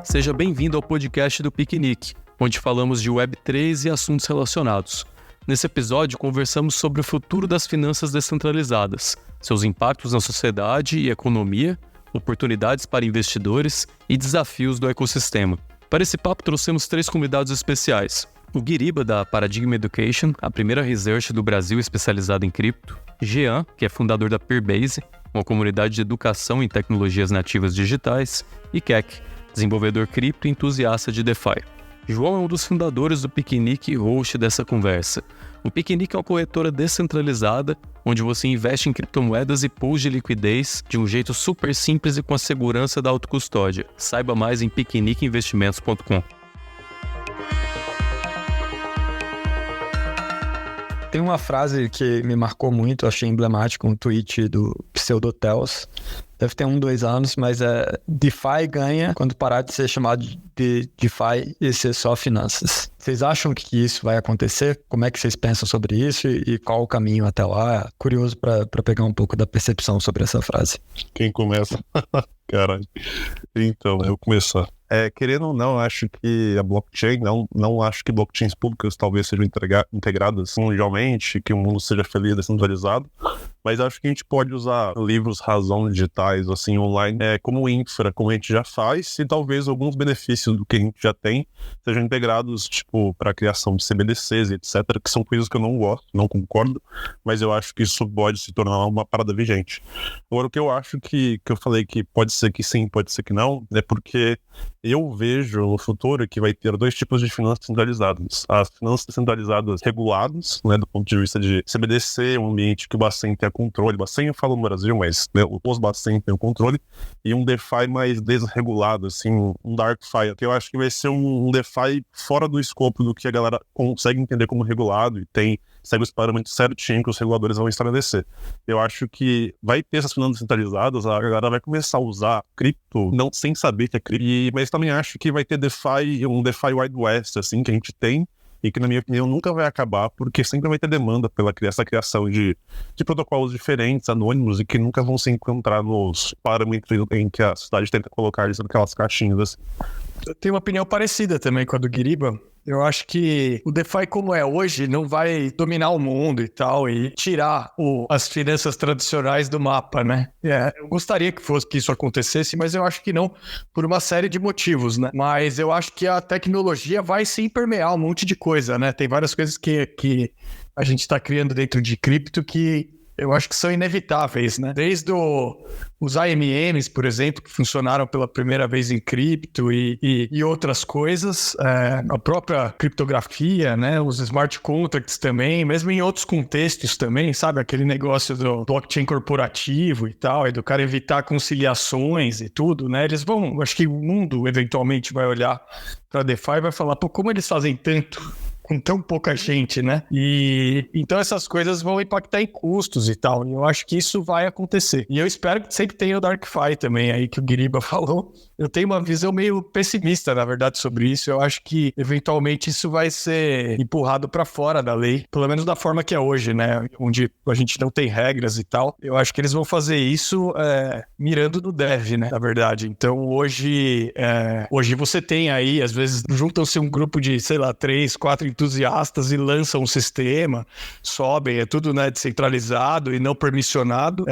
Seja bem-vindo ao podcast do Piquenique, onde falamos de Web3 e assuntos relacionados. Nesse episódio, conversamos sobre o futuro das finanças descentralizadas, seus impactos na sociedade e economia, oportunidades para investidores e desafios do ecossistema. Para esse papo, trouxemos 3 convidados especiais. O Guiriba, da Paradigm Education, a primeira research do Brasil especializada em cripto. Jean, que é fundador da Peerbase, uma comunidade de educação em tecnologias nativas digitais. E Keck, desenvolvedor cripto e entusiasta de DeFi. João é um dos fundadores do Piquenique e host dessa conversa. O Piquenique é uma corretora descentralizada, onde você investe em criptomoedas e pools de liquidez de um jeito super simples e com a segurança da autocustódia. Saiba mais em piqueniqueinvestimentos.com. Tem uma frase que me marcou muito, achei emblemático, um tweet do Pseudotels. Deve ter 2 anos, mas é DeFi ganha quando parar de ser chamado de DeFi e ser só finanças. Vocês acham que isso vai acontecer? Como é que vocês pensam sobre isso e qual o caminho até lá? Curioso para pegar um pouco da percepção sobre essa frase. Quem começa? Caralho. Então, eu vou começar. Querendo ou não, acho que a blockchain, não acho que blockchains públicas talvez sejam integradas mundialmente, que o mundo seja feliz e descentralizado, mas acho que a gente pode usar livros razão digitais, assim, online, como infra, como a gente já faz, e talvez alguns benefícios do que a gente já tem sejam integrados, tipo, para a criação de CBDCs e etc., que são coisas que eu não gosto, não concordo, mas eu acho que isso pode se tornar uma parada vigente. Agora, o que eu acho que eu falei que pode ser que sim, pode ser que não, é porque eu vejo no futuro que vai ter 2 tipos de finanças centralizadas. As finanças centralizadas reguladas, né, do ponto de vista de CBDC, um ambiente que o Bacen tenha controle. Bacen eu falo no Brasil, mas né, os Bacen têm o controle. E um DeFi mais desregulado, assim, um DarkFi, que eu acho que vai ser um DeFi fora do escopo do que a galera consegue entender como regulado e segue os parâmetros certinho que os reguladores vão estabelecer. Eu acho que vai ter essas finanças centralizadas, a galera vai começar a usar cripto, não sem saber que é cripto, mas também acho que vai ter DeFi, um DeFi Wild West, assim, que a gente tem, e que, na minha opinião, nunca vai acabar, porque sempre vai ter demanda pela essa criação de protocolos diferentes, anônimos, e que nunca vão se encontrar nos parâmetros em que a sociedade tenta colocar eles naquelas caixinhas, assim. Eu tenho uma opinião parecida também com a do Guiriba. Eu acho que o DeFi como é hoje não vai dominar o mundo e tal, e tirar as finanças tradicionais do mapa, né? Eu gostaria que isso acontecesse, mas eu acho que não, por uma série de motivos, né? Mas eu acho que a tecnologia vai sim permear um monte de coisa, né? Tem várias coisas que a gente está criando dentro de cripto que eu acho que são inevitáveis, né? Desde os AMMs, por exemplo, que funcionaram pela primeira vez em cripto e outras coisas, a própria criptografia, né? Os smart contracts também, mesmo em outros contextos também, sabe? Aquele negócio do blockchain corporativo e tal, e do cara evitar conciliações e tudo, né? Acho que o mundo eventualmente vai olhar para DeFi e vai falar, pô, como eles fazem tanto com tão pouca gente, né? E então essas coisas vão impactar em custos e tal. E eu acho que isso vai acontecer. E eu espero que sempre tenha o DarkFi também aí que o Guiriba falou. Eu tenho uma visão meio pessimista, na verdade, sobre isso. Eu acho que, eventualmente, isso vai ser empurrado para fora da lei, pelo menos da forma que é hoje, né? Onde a gente não tem regras e tal. Eu acho que eles vão fazer isso mirando no dev, né? Na verdade. Então, hoje você tem aí, às vezes, juntam-se um grupo de, 3, 4 entusiastas e lançam um sistema, sobem, é tudo, né, descentralizado e não permissionado.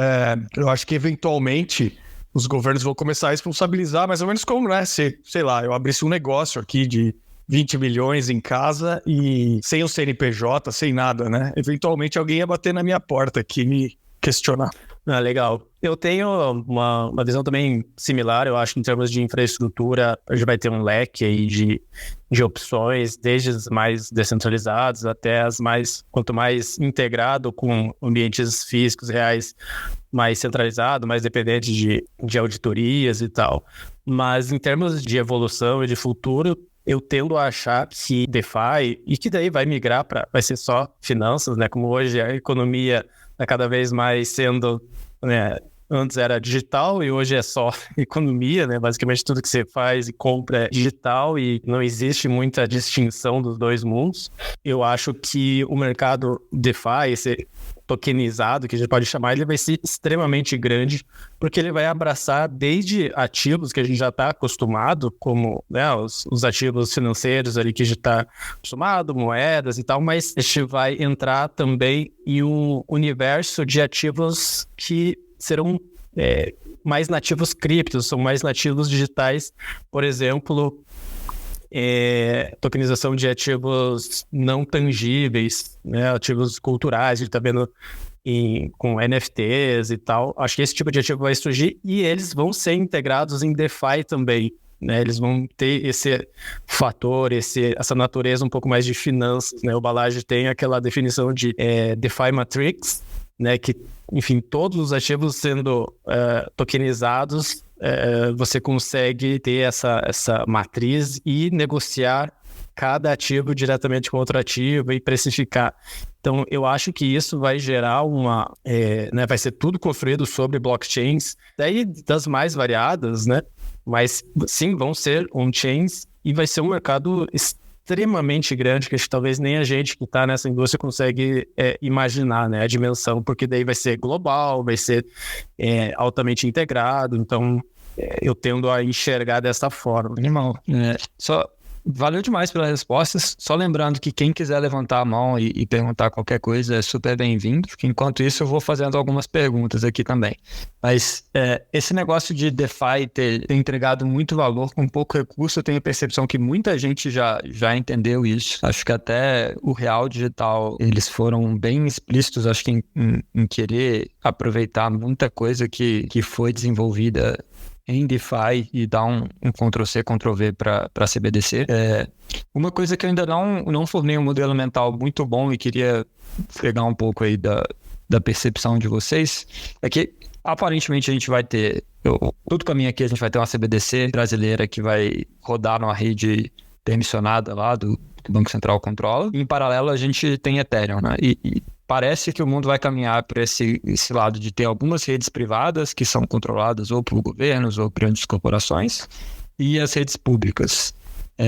Eu acho que, eventualmente, os governos vão começar a responsabilizar, mais ou menos como, né, se, eu abrisse um negócio aqui de 20 milhões em casa e sem o CNPJ, sem nada, né? Eventualmente alguém ia bater na minha porta aqui e me questionar. Legal. Eu tenho uma visão também similar, eu acho que em termos de infraestrutura, a gente vai ter um leque aí de opções, desde as mais descentralizadas até as quanto mais integrado com ambientes físicos reais, mais centralizado, mais dependente de auditorias e tal. Mas em termos de evolução e de futuro, eu tendo a achar que DeFi, e que daí vai migrar vai ser só finanças, né? Como hoje a economia está cada vez mais sendo, né, antes era digital e hoje é só economia, né? Basicamente tudo que você faz e compra é digital e não existe muita distinção dos dois mundos. Eu acho que o mercado DeFi, tokenizado, que a gente pode chamar, ele vai ser extremamente grande, porque ele vai abraçar desde ativos que a gente já está acostumado, como, né, os ativos financeiros ali que a gente está acostumado, moedas e tal, mas a gente vai entrar também em um universo de ativos que serão mais nativos criptos, são mais nativos digitais, por exemplo, tokenização de ativos não tangíveis, né, ativos culturais, a gente está vendo com NFTs e tal. Acho que esse tipo de ativo vai surgir e eles vão ser integrados em DeFi também, né? Eles vão ter esse fator, essa natureza um pouco mais de finanças, né? O Balaji tem aquela definição de DeFi Matrix, né? Que, enfim, todos os ativos sendo tokenizados, você consegue ter essa matriz e negociar cada ativo diretamente com outro ativo e precificar. Então, eu acho que isso vai gerar né, vai ser tudo construído sobre blockchains, daí das mais variadas, né? Mas, sim, vão ser on-chains e vai ser um mercado extremamente grande, que talvez nem a gente que está nessa indústria consegue imaginar, né, a dimensão, porque daí vai ser global, vai ser altamente integrado, então eu tendo a enxergar dessa forma. Animal. Valeu demais pelas respostas. Só lembrando que quem quiser levantar a mão e perguntar qualquer coisa é super bem-vindo. Enquanto isso, eu vou fazendo algumas perguntas aqui também. Mas esse negócio de DeFi ter entregado muito valor com pouco recurso, eu tenho a percepção que muita gente já entendeu isso. Acho que até o Real Digital, eles foram bem explícitos, acho que em querer aproveitar muita coisa que foi desenvolvida em DeFi e dar um Ctrl+C, Ctrl+V para CBDC. Uma coisa que eu ainda não formei um modelo mental muito bom e queria pegar um pouco aí da percepção de vocês, é que aparentemente a gente vai ter, tudo caminho aqui, a gente vai ter uma CBDC brasileira que vai rodar numa rede permissionada lá do que o Banco Central controla. E, em paralelo, a gente tem Ethereum, né? E parece que o mundo vai caminhar para esse lado de ter algumas redes privadas que são controladas ou por governos ou grandes corporações e as redes públicas.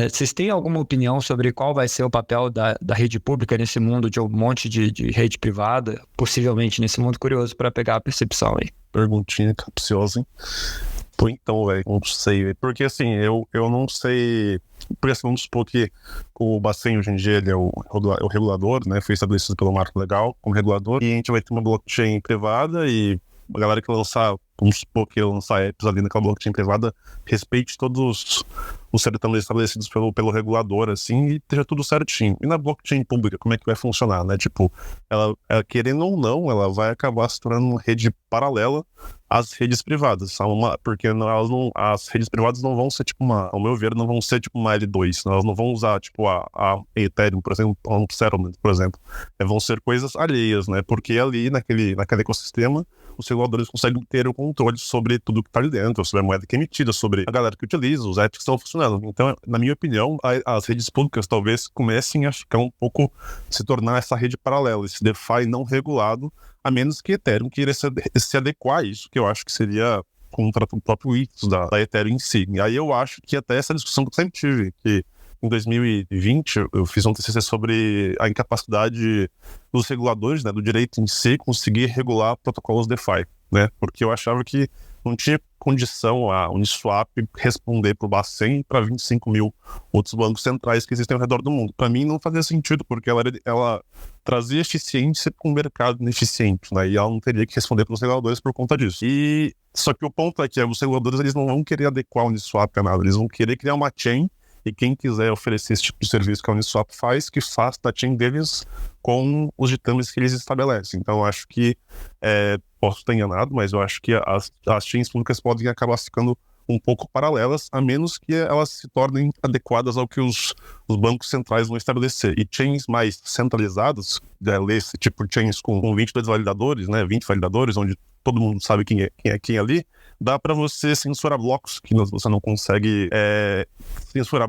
Vocês têm alguma opinião sobre qual vai ser o papel da rede pública nesse mundo de um monte de rede privada, possivelmente nesse mundo? Curioso para pegar a percepção aí. Perguntinha capciosa, hein? Pô, então, velho, não sei, véio. Porque assim, eu não sei. Porque assim, vamos supor que o Bacen hoje em dia ele é o regulador, né? Foi estabelecido pelo Marco Legal como regulador, e a gente vai ter uma blockchain privada e a galera que lançar, vamos supor que lançar apps ali naquela blockchain privada, respeite todos os certâmenes estabelecidos pelo regulador, assim, e esteja tudo certinho. E na blockchain pública, como é que vai funcionar, né? Tipo, ela querendo ou não, ela vai acabar se tornando uma rede paralela às redes privadas, porque as redes privadas não vão ser, tipo, ao meu ver, não vão ser, tipo, uma L2, elas não vão usar, tipo, a Ethereum, por exemplo, um Settlement, por exemplo. Vão ser coisas alheias, né? Porque ali, naquele ecossistema, os reguladores conseguem ter o controle sobre tudo que está ali dentro, sobre a moeda que é emitida, sobre a galera que utiliza, os apps que estão funcionando. Então, na minha opinião, as redes públicas talvez comecem a ficar um pouco, se tornar essa rede paralela, esse DeFi não regulado, a menos que Ethereum queira se adequar a isso, que eu acho que seria contra o próprio ethos da Ethereum em si. E aí eu acho que até essa discussão que eu sempre tive, que em 2020 eu fiz um TCC sobre a incapacidade dos reguladores, né, do direito em si, conseguir regular protocolos DeFi, né, porque eu achava que não tinha condição a Uniswap responder para o Bacen e para 25 mil outros bancos centrais que existem ao redor do mundo. Para mim não fazia sentido, porque ela trazia eficiência para um mercado ineficiente, né? E ela não teria que responder para os reguladores por conta disso. Só que o ponto é que os reguladores eles não vão querer adequar o Uniswap a nada, eles vão querer criar uma chain, e quem quiser oferecer esse tipo de serviço que a Uniswap faz, que faça da chain deles com os ditames que eles estabelecem. Então eu acho que, posso estar enganado, mas eu acho que as chains públicas podem acabar ficando um pouco paralelas, a menos que elas se tornem adequadas ao que os bancos centrais vão estabelecer. E chains mais centralizadas, tipo chains com 22 validadores, né, 20 validadores, onde todo mundo sabe quem é quem ali, dá para você censurar blocos, que você não consegue censurar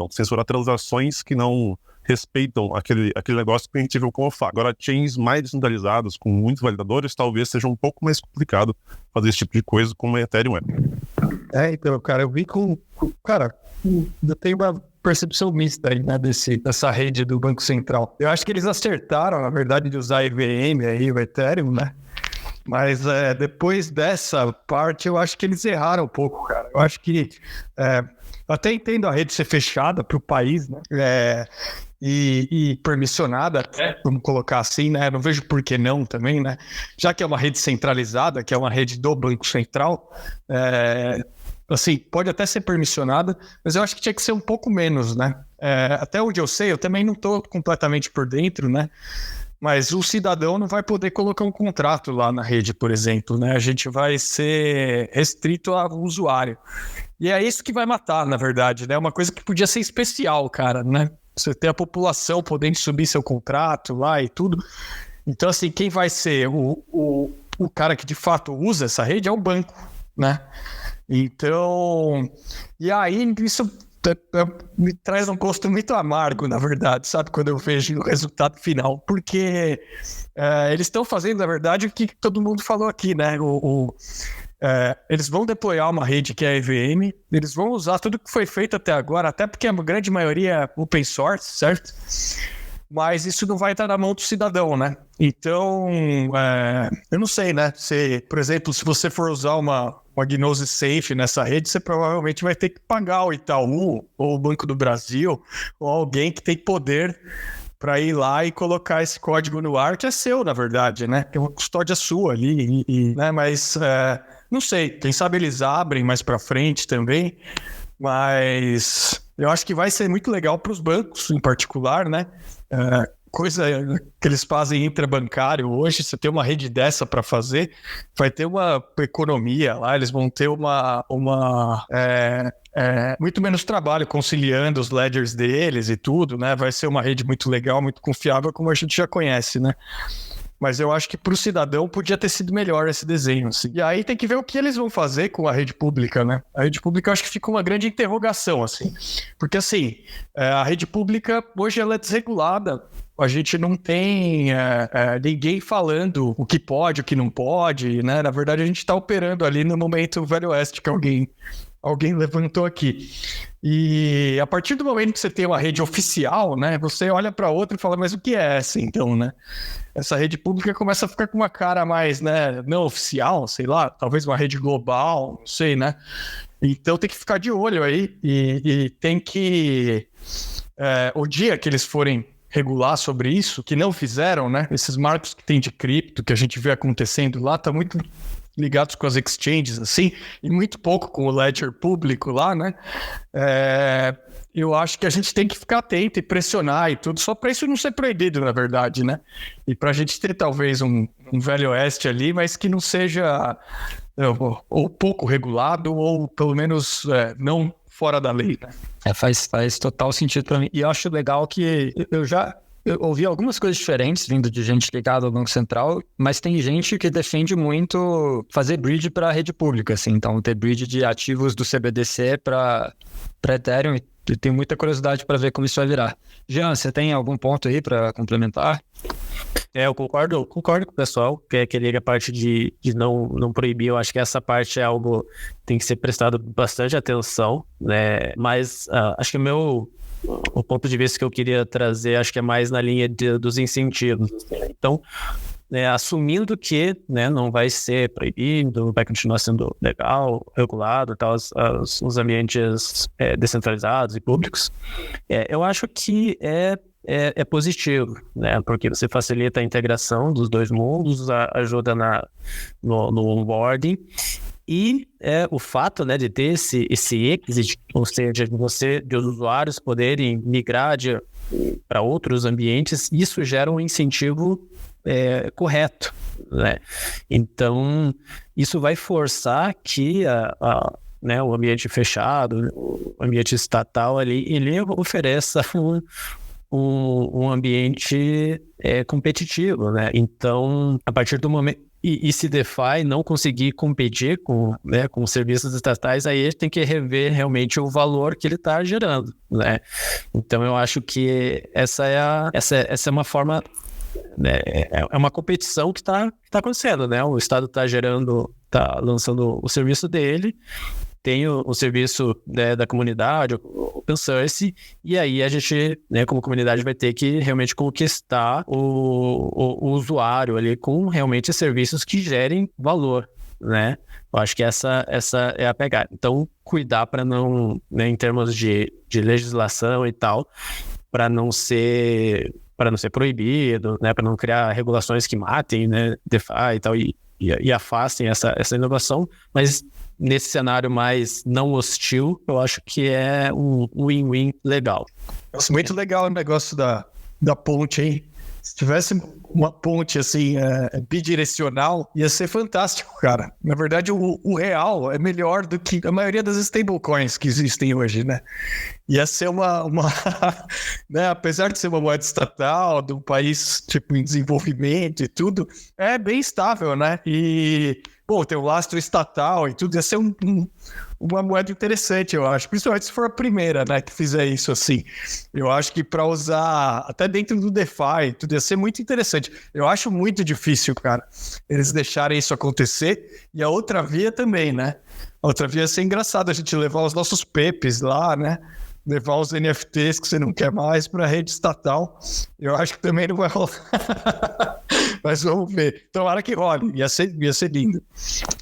censurar transações que não respeitam aquele negócio que a gente viu com o FA. Agora, chains mais descentralizadas, com muitos validadores, talvez seja um pouco mais complicado fazer esse tipo de coisa como a Ethereum é. Então, cara, eu vi cara, eu tenho uma percepção mista aí, né, dessa rede do Banco Central. Eu acho que eles acertaram, na verdade, de usar a EVM aí, o Ethereum, né? Mas depois dessa parte, eu acho que eles erraram um pouco, cara. Eu acho que eu até entendo a rede ser fechada para o país, né? E permissionada, até, vamos colocar assim, né? Não vejo por que não também, né? Já que é uma rede centralizada, que é uma rede do Banco Central, assim, pode até ser permissionada, mas eu acho que tinha que ser um pouco menos, né? Até onde eu sei, eu também não estou completamente por dentro, né? Mas o cidadão não vai poder colocar um contrato lá na rede, por exemplo, né? A gente vai ser restrito ao usuário. E é isso que vai matar, na verdade, né? Uma coisa que podia ser especial, cara, né? Você ter a população podendo subir seu contrato lá e tudo. Então, assim, quem vai ser o cara que de fato usa essa rede é o banco, né? Então, e aí isso me traz um gosto muito amargo, na verdade, sabe? Quando eu vejo o resultado final, porque eles estão fazendo, na verdade, o que todo mundo falou aqui, né? Eles vão deployar uma rede que é a EVM, eles vão usar tudo que foi feito até agora, até porque a grande maioria é open source, certo? Mas isso não vai estar na mão do cidadão, né? Então, eu não sei, né? Por exemplo, se você for usar uma Gnose Safe nessa rede, você provavelmente vai ter que pagar o Itaú, ou o Banco do Brasil, ou alguém que tem poder para ir lá e colocar esse código no ar, que é seu, na verdade, né? É uma custódia sua ali, né? Mas, não sei, quem sabe eles abrem mais para frente também, mas eu acho que vai ser muito legal para os bancos, em particular, né? Coisa que eles fazem intrabancário hoje, você tem uma rede dessa para fazer, vai ter uma economia lá, eles vão ter muito menos trabalho conciliando os ledgers deles e tudo, né? Vai ser uma rede muito legal, muito confiável, como a gente já conhece, né? Mas eu acho que para o cidadão podia ter sido melhor esse desenho, assim. E aí tem que ver o que eles vão fazer com a rede pública, né? A rede pública eu acho que fica uma grande interrogação, assim. Porque, assim, a rede pública hoje ela é desregulada. A gente não tem ninguém falando o que pode, o que não pode, né? Na verdade, a gente está operando ali no momento Velho Oeste, que alguém levantou aqui. E a partir do momento que você tem uma rede oficial, né? Você olha para outra e fala, mas o que é essa, então, né? Essa rede pública começa a ficar com uma cara mais, né, não oficial, sei lá, talvez uma rede global, não sei, né? Então tem que ficar de olho aí e tem que... o dia que eles forem regular sobre isso, que não fizeram, né? Esses marcos que tem de cripto, que a gente vê acontecendo lá, tá muito ligados com as exchanges, assim, e muito pouco com o ledger público lá, né? Eu acho que a gente tem que ficar atento e pressionar e tudo, só para isso não ser proibido, na verdade, né? E para a gente ter talvez um Velho Oeste ali, mas que não seja ou pouco regulado, ou pelo menos não fora da lei, né? Faz total sentido para mim. E eu acho legal que eu ouvi algumas coisas diferentes vindo de gente ligada ao Banco Central, mas tem gente que defende muito fazer bridge para a rede pública, assim. Então, ter bridge de ativos do CBDC para Ethereum. E tenho muita curiosidade para ver como isso vai virar. Jean, você tem algum ponto aí para complementar? Eu concordo com o pessoal, que é a parte de não proibir. Eu acho que essa parte é algo que tem que ser prestado bastante atenção, né? Mas acho que o ponto de vista que eu queria trazer, acho que é mais na linha dos incentivos. Então, assumindo que, né, não vai ser proibido, vai continuar sendo legal, regulado, tal, os ambientes descentralizados e públicos, eu acho que é positivo, né, porque você facilita a integração dos dois mundos, ajuda no onboarding. E o fato, né, de ter esse exit, ou seja, de os usuários poderem migrar para outros ambientes, isso gera um incentivo correto, né? Então, isso vai forçar que né, o ambiente fechado, o ambiente estatal ali, ele ofereça um ambiente competitivo, né? Então, a partir do momento... E se DeFi não conseguir competir com serviços estatais, aí ele tem que rever realmente o valor que ele está gerando, né? Então, eu acho que essa é uma forma... Né, é uma competição que está acontecendo, né? O Estado está lançando o serviço dele tem o serviço, né, da comunidade, o open source, e aí a gente, né, como comunidade, vai ter que realmente conquistar o usuário ali com realmente serviços que gerem valor, né? Eu acho que essa é a pegada. Então, cuidar para não, né, em termos de legislação e tal, para não ser proibido, né, para não criar regulações que matem, né, DeFi e tal, e afastem essa inovação, mas nesse cenário mais não hostil, eu acho que é um win-win legal. Nossa, muito legal o negócio da ponte, hein? Se tivesse uma ponte assim, bidirecional, ia ser fantástico, cara. Na verdade, o real é melhor do que a maioria das stablecoins que existem hoje, né? Ia ser uma né? Apesar de ser uma moeda estatal, de um país tipo em desenvolvimento e tudo, é bem estável, né? E, pô, tem um lastro estatal e tudo, ia ser uma moeda interessante, eu acho. Principalmente se for a primeira, né, que fizer isso assim. Eu acho que para usar até dentro do DeFi, tudo ia ser muito interessante. Eu acho muito difícil, cara, eles deixarem isso acontecer. E a outra via também, né? A outra via ia ser engraçado a gente levar os nossos PEPs lá, né? Levar os NFTs que você não quer mais para a rede estatal. Eu acho que também não vai rolar. Mas vamos ver. Tomara que role. Ia ser lindo.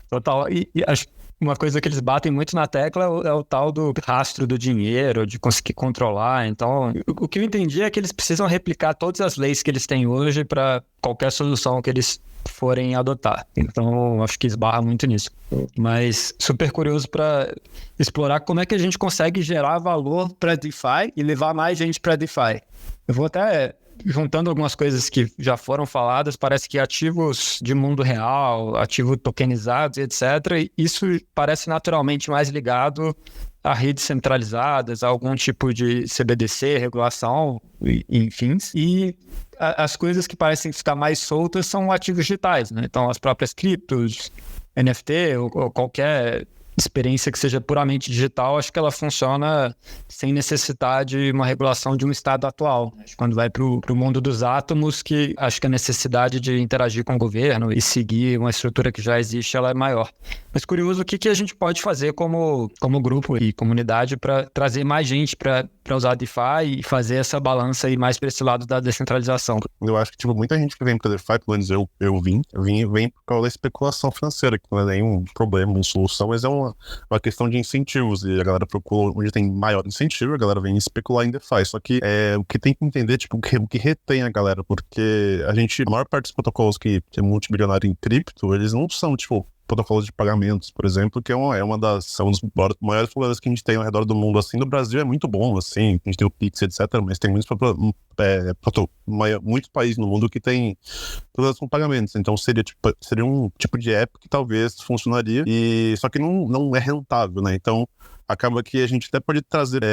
Total. E acho que uma coisa que eles batem muito na tecla é o tal do rastro do dinheiro, de conseguir controlar. Então, o que eu entendi é que eles precisam replicar todas as leis que eles têm hoje para qualquer solução que eles forem adotar. Então, acho que esbarra muito nisso. Mas super curioso para explorar como é que a gente consegue gerar valor para DeFi e levar mais gente para DeFi. Eu vou até juntando algumas coisas que já foram faladas, parece que ativos de mundo real, ativos tokenizados, etc., isso parece naturalmente mais ligado a redes centralizadas, a algum tipo de CBDC, regulação, enfim. E as coisas que parecem ficar mais soltas são ativos digitais, né? Então, as próprias criptos, NFT ou qualquer experiência que seja puramente digital, acho que ela funciona sem necessidade de uma regulação de um estado atual. Quando vai para o mundo dos átomos, que acho que a necessidade de interagir com o governo e seguir uma estrutura que já existe, ela é maior. Mas curioso, o que a gente pode fazer como grupo e comunidade para trazer mais gente para usar DeFi e fazer essa balança aí mais para esse lado da descentralização? Eu acho que, tipo, muita gente que vem para DeFi, pelo menos eu vem por causa da especulação financeira, que não é nenhum problema, uma solução, mas é uma questão de incentivos, e a galera procura onde tem maior incentivo, a galera vem especular em DeFi. Só que o que tem que entender, tipo, o que retém a galera, porque a maior parte dos protocolos que é multibilionário em cripto, eles não são, tipo, protocolos de pagamentos, por exemplo, que são um dos maiores problemas que a gente tem ao redor do mundo. Assim, no Brasil é muito bom, assim, a gente tem o Pix, etc., mas tem muitos países no mundo que tem problemas com pagamentos. Então seria um tipo de app que talvez funcionaria, só que não é rentável, né? Então acaba que a gente até pode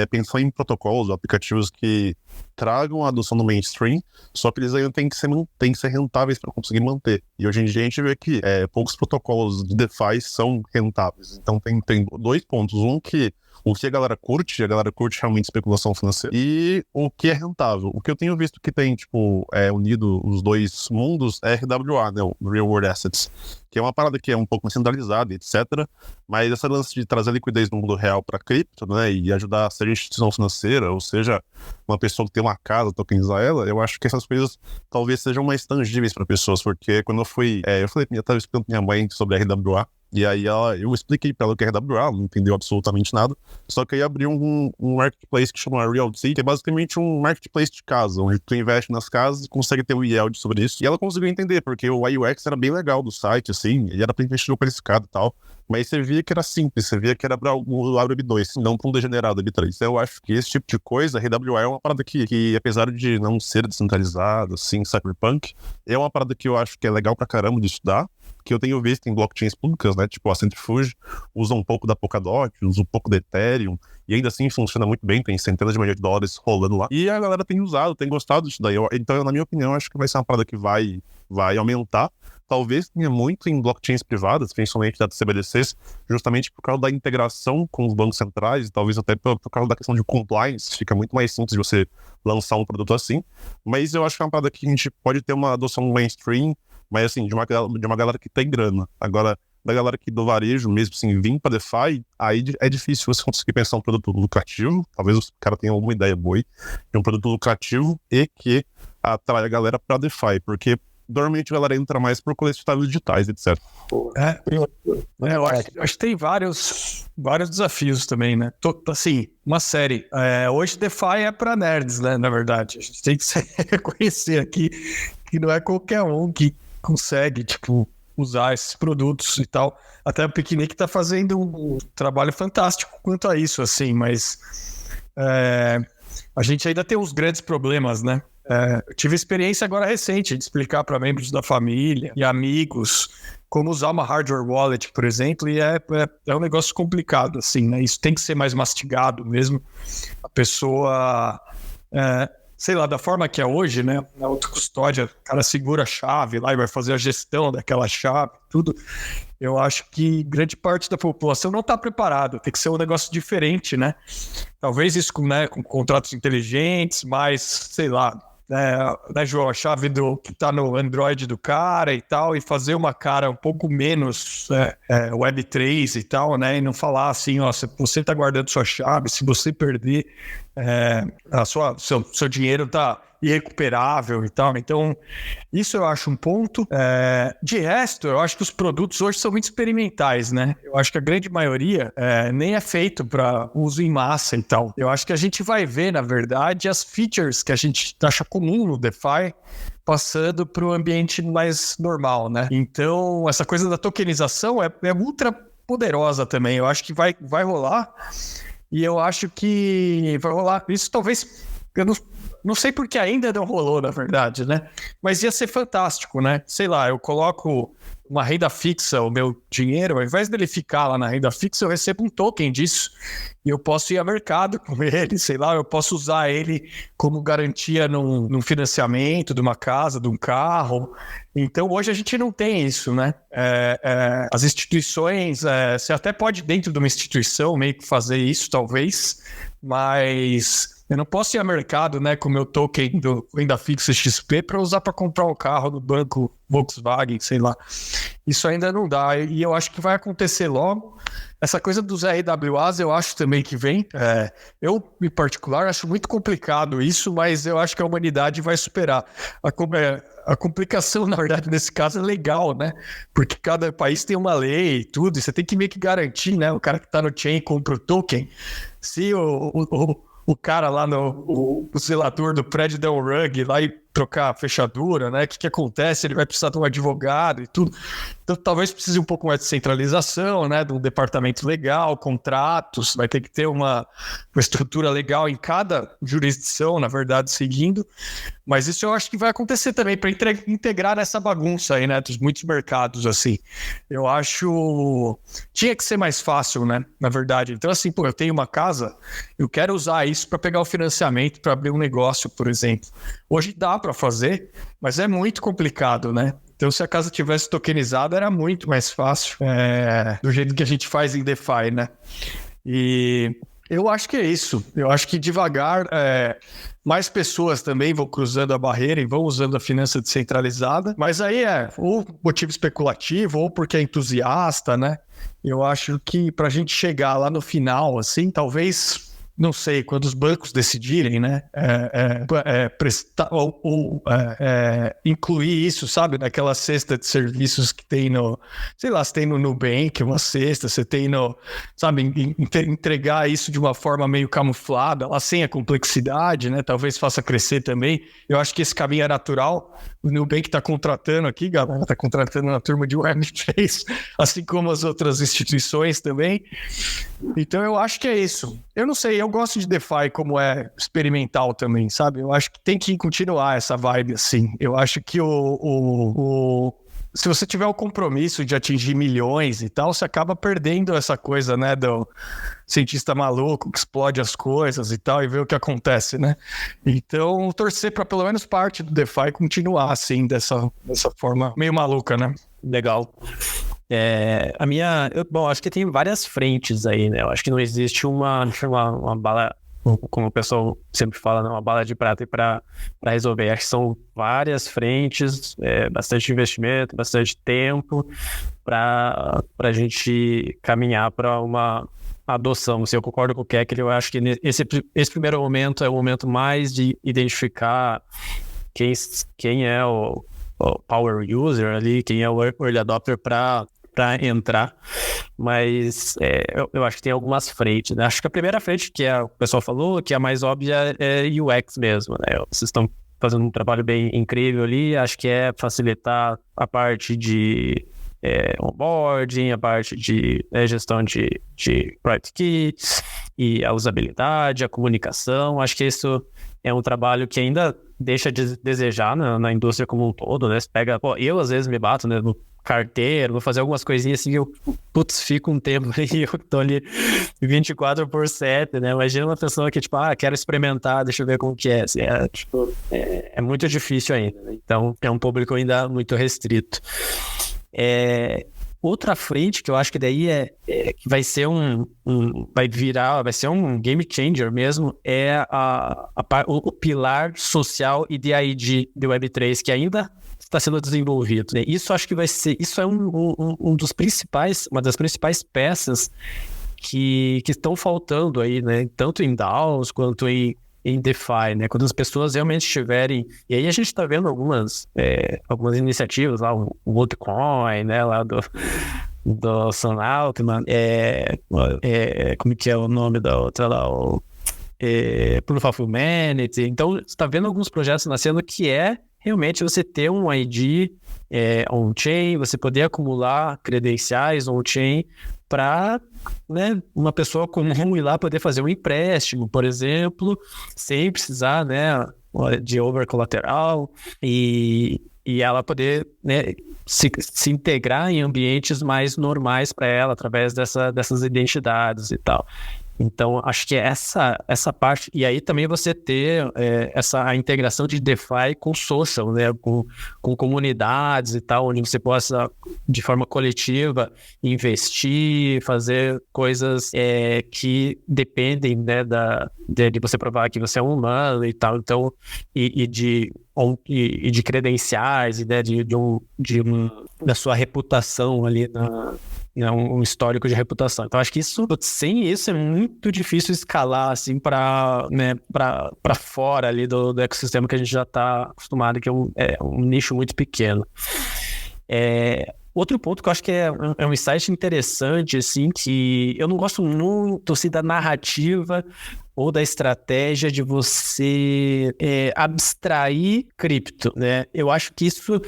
pensar em protocolos, aplicativos que tragam a adoção do mainstream, só que eles ainda têm que ser rentáveis para conseguir manter. E hoje em dia a gente vê que poucos protocolos de DeFi são rentáveis. Então tem dois pontos. Um, que o que a galera curte realmente especulação financeira, e o que é rentável. O que eu tenho visto que tem, tipo, unido os dois mundos é RWA, né, o Real World Assets, que é uma parada que é um pouco mais centralizada, etc. Mas essa lance de trazer liquidez no mundo real para cripto, né, e ajudar a ser instituição financeira, ou seja, uma pessoa que tem uma casa, tokenizar ela, eu acho que essas coisas talvez sejam mais tangíveis para pessoas, porque quando eu falei, eu tava explicando pra minha mãe sobre RWA, e aí eu expliquei pra ela o que é RWA, ela não entendeu absolutamente nada, só que aí abriu um marketplace que chama Realty, que é basicamente um marketplace de casa, onde tu investe nas casas e consegue ter um yield sobre isso. E ela conseguiu entender, porque o UX era bem legal do site, assim, ele era pra investir no precificado e tal, mas você via que era simples, você via que era para o Web2, não para um degenerado Web3. Então eu acho que esse tipo de coisa, a RWA é uma parada que apesar de não ser descentralizada, assim, cyberpunk, é uma parada que eu acho que é legal pra caramba de estudar, que eu tenho visto em blockchains públicas, né, tipo a Centrifuge, usa um pouco da Polkadot, usa um pouco da Ethereum, e ainda assim funciona muito bem, tem centenas de milhões de dólares rolando lá, e a galera tem usado, tem gostado disso daí. Então, na minha opinião, acho que vai ser uma parada que vai aumentar. Talvez tenha muito em blockchains privadas, principalmente da CBDCs, justamente por causa da integração com os bancos centrais, e talvez até por causa da questão de compliance, fica muito mais simples de você lançar um produto assim. Mas eu acho que é uma parada que a gente pode ter uma adoção mainstream, mas assim, de uma galera que tem grana. Agora, da galera aqui do varejo, mesmo assim, vir para DeFi, aí é difícil você conseguir pensar um produto lucrativo. Talvez o cara tenha alguma ideia boa aí, de um produto lucrativo e que atrai a galera para DeFi, porque normalmente a galera entra mais por colecionáveis digitais, etc. Eu acho que tem vários desafios também, né? Assim, uma série. Hoje DeFi é para nerds, né? Na verdade, a gente tem que reconhecer aqui que não é qualquer um que consegue, tipo, usar esses produtos e tal. Até o Picnic tá fazendo um trabalho fantástico quanto a isso, assim, mas a gente ainda tem uns grandes problemas, né? Eu tive experiência agora recente de explicar para membros da família e amigos como usar uma hardware wallet, por exemplo, e é um negócio complicado, assim, né? Isso tem que ser mais mastigado mesmo. A pessoa, sei lá, da forma que é hoje, né? Na autocustódia, o cara segura a chave lá e vai fazer a gestão daquela chave, tudo. Eu acho que grande parte da população não está preparada. Tem que ser um negócio diferente, né? Talvez isso com contratos inteligentes, mais, sei lá, né, João, a chave que tá no Android do cara e tal, e fazer uma cara um pouco menos Web3 e tal, né, e não falar assim, ó, se você tá guardando sua chave, se você perder, seu dinheiro tá irrecuperável e tal. Então, isso eu acho um ponto. De resto, eu acho que os produtos hoje são muito experimentais, né? Eu acho que a grande maioria nem é feito para uso em massa e tal. Eu acho que a gente vai ver, na verdade, as features que a gente acha comum no DeFi passando para o ambiente mais normal, né? Então, essa coisa da tokenização é ultra poderosa também. Eu acho que vai rolar, e eu acho que vai rolar. Isso talvez... Eu não sei porque ainda não rolou, na verdade, né? Mas ia ser fantástico, né? Sei lá, eu coloco uma renda fixa, o meu dinheiro, ao invés dele ficar lá na renda fixa, eu recebo um token disso. E eu posso ir ao mercado com ele, sei lá, eu posso usar ele como garantia num financiamento de uma casa, de um carro. Então, hoje a gente não tem isso, né? As instituições, você até pode, dentro de uma instituição, meio que fazer isso, talvez, mas... Eu não posso ir ao mercado, né, com o meu token do renda fixa XP para usar para comprar um carro do banco Volkswagen, sei lá. Isso ainda não dá, e eu acho que vai acontecer logo. Essa coisa dos RWAs eu acho também que vem. Eu, em particular, acho muito complicado isso, mas eu acho que a humanidade vai superar. A complicação, na verdade, nesse caso é legal, né? Porque cada país tem uma lei e tudo, e você tem que meio que garantir, né? O cara que está no chain compra o token. Se o cara lá o zelador do prédio der um rug lá e trocar a fechadura, né? O que acontece? Ele vai precisar de um advogado e tudo. Então, talvez precise um pouco mais de centralização, né? De um departamento legal, contratos, vai ter que ter uma estrutura legal em cada jurisdição, na verdade, seguindo. Mas isso eu acho que vai acontecer também para integrar nessa bagunça aí, né? Dos muitos mercados, assim. Eu acho... Tinha que ser mais fácil, né? Na verdade. Então, assim, eu tenho uma casa, eu quero usar isso para pegar o financiamento, para abrir um negócio, por exemplo. Hoje dá para fazer, mas é muito complicado, né? Então, se a casa tivesse tokenizada, era muito mais fácil, do jeito que a gente faz em DeFi, né? E eu acho que é isso. Eu acho que devagar, mais pessoas também vão cruzando a barreira e vão usando a finança descentralizada, mas aí ou motivo especulativo, ou porque é entusiasta, né? Eu acho que para a gente chegar lá no final, assim, talvez... Não sei, quando os bancos decidirem, né, prestar ou incluir isso, sabe, naquela cesta de serviços que tem sei lá, você tem no Nubank, uma cesta, você tem sabe, entregar isso de uma forma meio camuflada, lá sem a complexidade, né, talvez faça crescer também. Eu acho que esse caminho é natural. O Nubank está contratando aqui, galera, está contratando uma turma de Web3, assim como as outras instituições também. Então eu acho que é isso. Eu não sei, eu gosto de DeFi como é experimental também, sabe? Eu acho que tem que continuar essa vibe assim. Eu acho que se você tiver o compromisso de atingir milhões e tal, você acaba perdendo essa coisa, né, do cientista maluco que explode as coisas e tal, e vê o que acontece, né? Então, torcer para pelo menos parte do DeFi continuar assim, dessa forma meio maluca, né? Legal. Bom, acho que tem várias frentes aí, né? Eu acho que não existe uma bala como o pessoal sempre fala, uma bala de prata para resolver. Acho que são várias frentes, bastante investimento, bastante tempo para a gente caminhar para uma adoção. Se eu concordo com o Kekel, eu acho que esse primeiro momento é o momento mais de identificar quem é o power user ali, quem é o early adopter para entrar, mas eu acho que tem algumas frentes, né? Acho que a primeira frente que o pessoal falou, que é a mais óbvia, é UX mesmo, né? Vocês estão fazendo um trabalho bem incrível ali, acho que é facilitar a parte de onboarding, a parte de gestão de private keys e a usabilidade, a comunicação. Acho que isso é um trabalho que ainda deixa de desejar na indústria como um todo, né? Você pega, eu às vezes me bato, né, no carteiro, vou fazer algumas coisinhas assim, eu fico um tempo e eu tô ali 24/7, né? Imagina uma pessoa que, tipo, quero experimentar, deixa eu ver como que é. Assim, é muito difícil ainda, né? Então, é um público ainda muito restrito. Outra frente que eu acho que daí que vai ser vai ser um game changer mesmo, é o pilar social e de ID do Web3, que ainda está sendo desenvolvido, né? Isso acho que isso é uma das principais peças que estão faltando aí, né? Tanto em DAOs quanto em DeFi, né? Quando as pessoas realmente estiverem... E aí a gente está vendo algumas iniciativas lá, o Worldcoin, né? Lá do Sam Altman, como que é o nome da outra lá? Proof of Humanity. Então, você está vendo alguns projetos nascendo que realmente você ter um ID on-chain, você poder acumular credenciais on-chain para, né, uma pessoa comum ir lá poder fazer um empréstimo, por exemplo, sem precisar, né, de over-colateral e ela poder, né, se integrar em ambientes mais normais para ela, através dessas identidades e tal. Então, acho que essa parte... E aí também você ter a integração de DeFi com social, né? Com comunidades e tal, onde você possa, de forma coletiva, investir, fazer coisas que dependem, né, de você provar que você é um humano e tal. Então, e de credenciais, e, né, da sua reputação ali um histórico de reputação. Então, acho que sem isso é muito difícil escalar, assim, para fora ali do ecossistema que a gente já está acostumado, que é um nicho muito pequeno. Outro ponto que eu acho que é um insight interessante, assim, que eu não gosto muito, assim, da narrativa ou da estratégia de você abstrair cripto, né? Eu acho que isso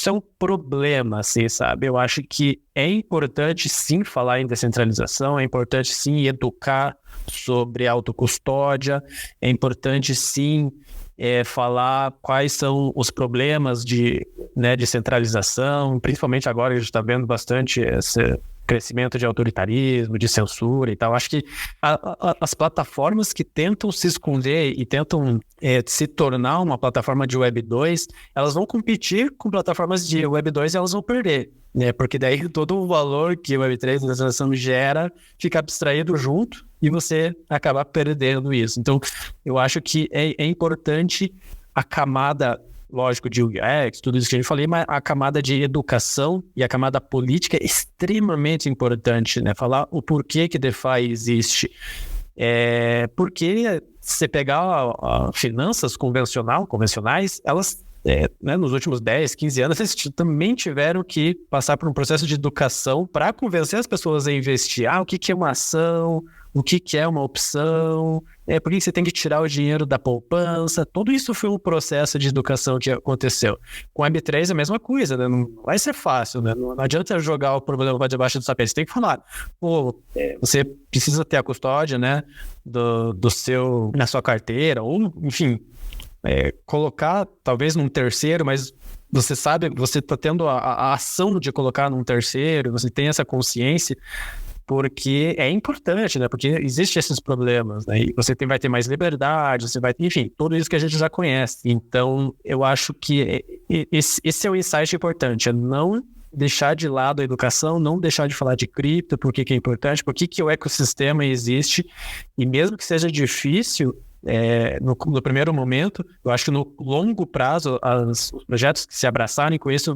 é um problema, assim, sabe? Eu acho que é importante, sim, falar em descentralização, é importante, sim, educar sobre autocustódia, é importante, sim, falar quais são os problemas de centralização, principalmente agora que a gente está vendo bastante esse crescimento de autoritarismo, de censura e tal. Acho que as plataformas que tentam se esconder e tentam se tornar uma plataforma de Web 2, elas vão competir com plataformas de Web 2 e elas vão perder, né? Porque daí todo o valor que o Web 3 a transação gera fica abstraído junto e você acaba perdendo isso. Então, eu acho que é importante a camada, lógico, de UX, tudo isso que a gente falei, mas a camada de educação e a camada política é extremamente importante, né? Falar o porquê que DeFi existe. Porque se você pegar finanças convencionais, elas, né, nos últimos 10, 15 anos, eles também tiveram que passar por um processo de educação para convencer as pessoas a investir. O que é uma ação? O que é uma opção? Por que você tem que tirar o dinheiro da poupança? Tudo isso foi um processo de educação que aconteceu. Com a Web3 é a mesma coisa, né? Não vai ser fácil, né? Não adianta jogar o problema para debaixo do tapete. Você tem que falar, você precisa ter a custódia, né, na sua carteira, ou, enfim, colocar talvez num terceiro, mas você sabe, você está tendo a ação de colocar num terceiro, você tem essa consciência, porque é importante, né? Porque existem esses problemas, né? E você vai ter mais liberdade, enfim, tudo isso que a gente já conhece. Então, eu acho que esse é o insight importante, é não deixar de lado a educação, não deixar de falar de cripto, por que é importante, por que o ecossistema existe, e mesmo que seja difícil, no primeiro momento, eu acho que no longo prazo, os projetos que se abraçarem com isso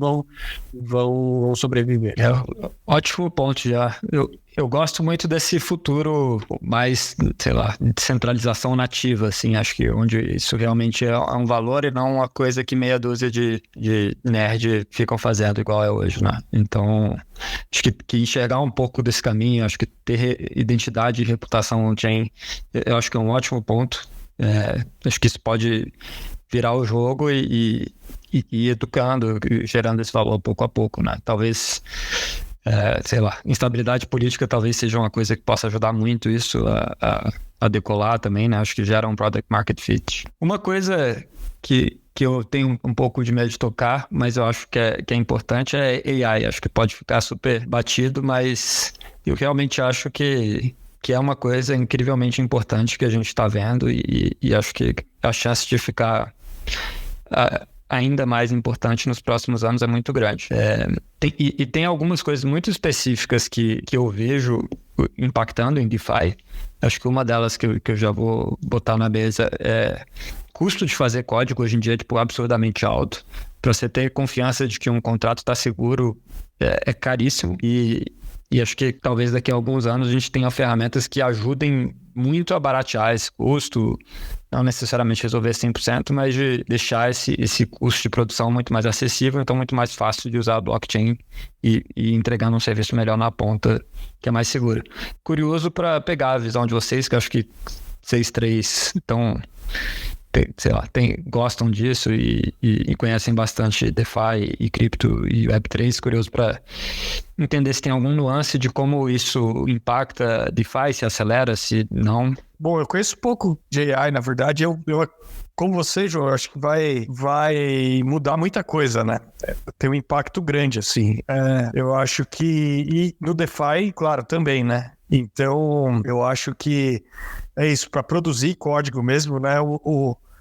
vão sobreviver. Ótimo ponto já. Eu gosto muito desse futuro mais, sei lá, descentralização nativa, assim, acho que onde isso realmente é um valor e não uma coisa que meia dúzia de nerd ficam fazendo igual é hoje, né? Então, acho que enxergar um pouco desse caminho, acho que ter identidade e reputação on-chain, eu acho que é um ótimo ponto. Acho que isso pode virar o jogo e ir educando, gerando esse valor pouco a pouco, né? Talvez, sei lá, instabilidade política talvez seja uma coisa que possa ajudar muito isso a decolar também, né? Acho que gera um product market fit. Uma coisa que eu tenho um pouco de medo de tocar, mas eu acho que é importante é AI. Acho que pode ficar super batido, mas eu realmente acho que é uma coisa incrivelmente importante que a gente está vendo e acho que a chance de ficar ainda mais importante nos próximos anos é muito grande. Tem algumas coisas muito específicas que eu vejo impactando em DeFi. Acho que uma delas que eu já vou botar na mesa é custo de fazer código hoje em dia é absurdamente alto. Para você ter confiança de que um contrato está seguro é caríssimo e acho que talvez daqui a alguns anos a gente tenha ferramentas que ajudem muito a baratear esse custo, não necessariamente resolver 100%, mas de deixar esse custo de produção muito mais acessível, então muito mais fácil de usar a blockchain e entregando um serviço melhor na ponta, que é mais seguro. Curioso para pegar a visão de vocês, que acho que vocês três estão... sei lá, gostam disso e conhecem bastante DeFi e cripto e Web3, curioso para entender se tem algum nuance de como isso impacta DeFi, se acelera, se não. Bom, eu conheço pouco de AI, na verdade, eu como você, João, eu acho que vai mudar muita coisa, né? Tem um impacto grande, assim. Eu acho que... E no DeFi, claro, também, né? Então, eu acho que é isso, para produzir código mesmo, né?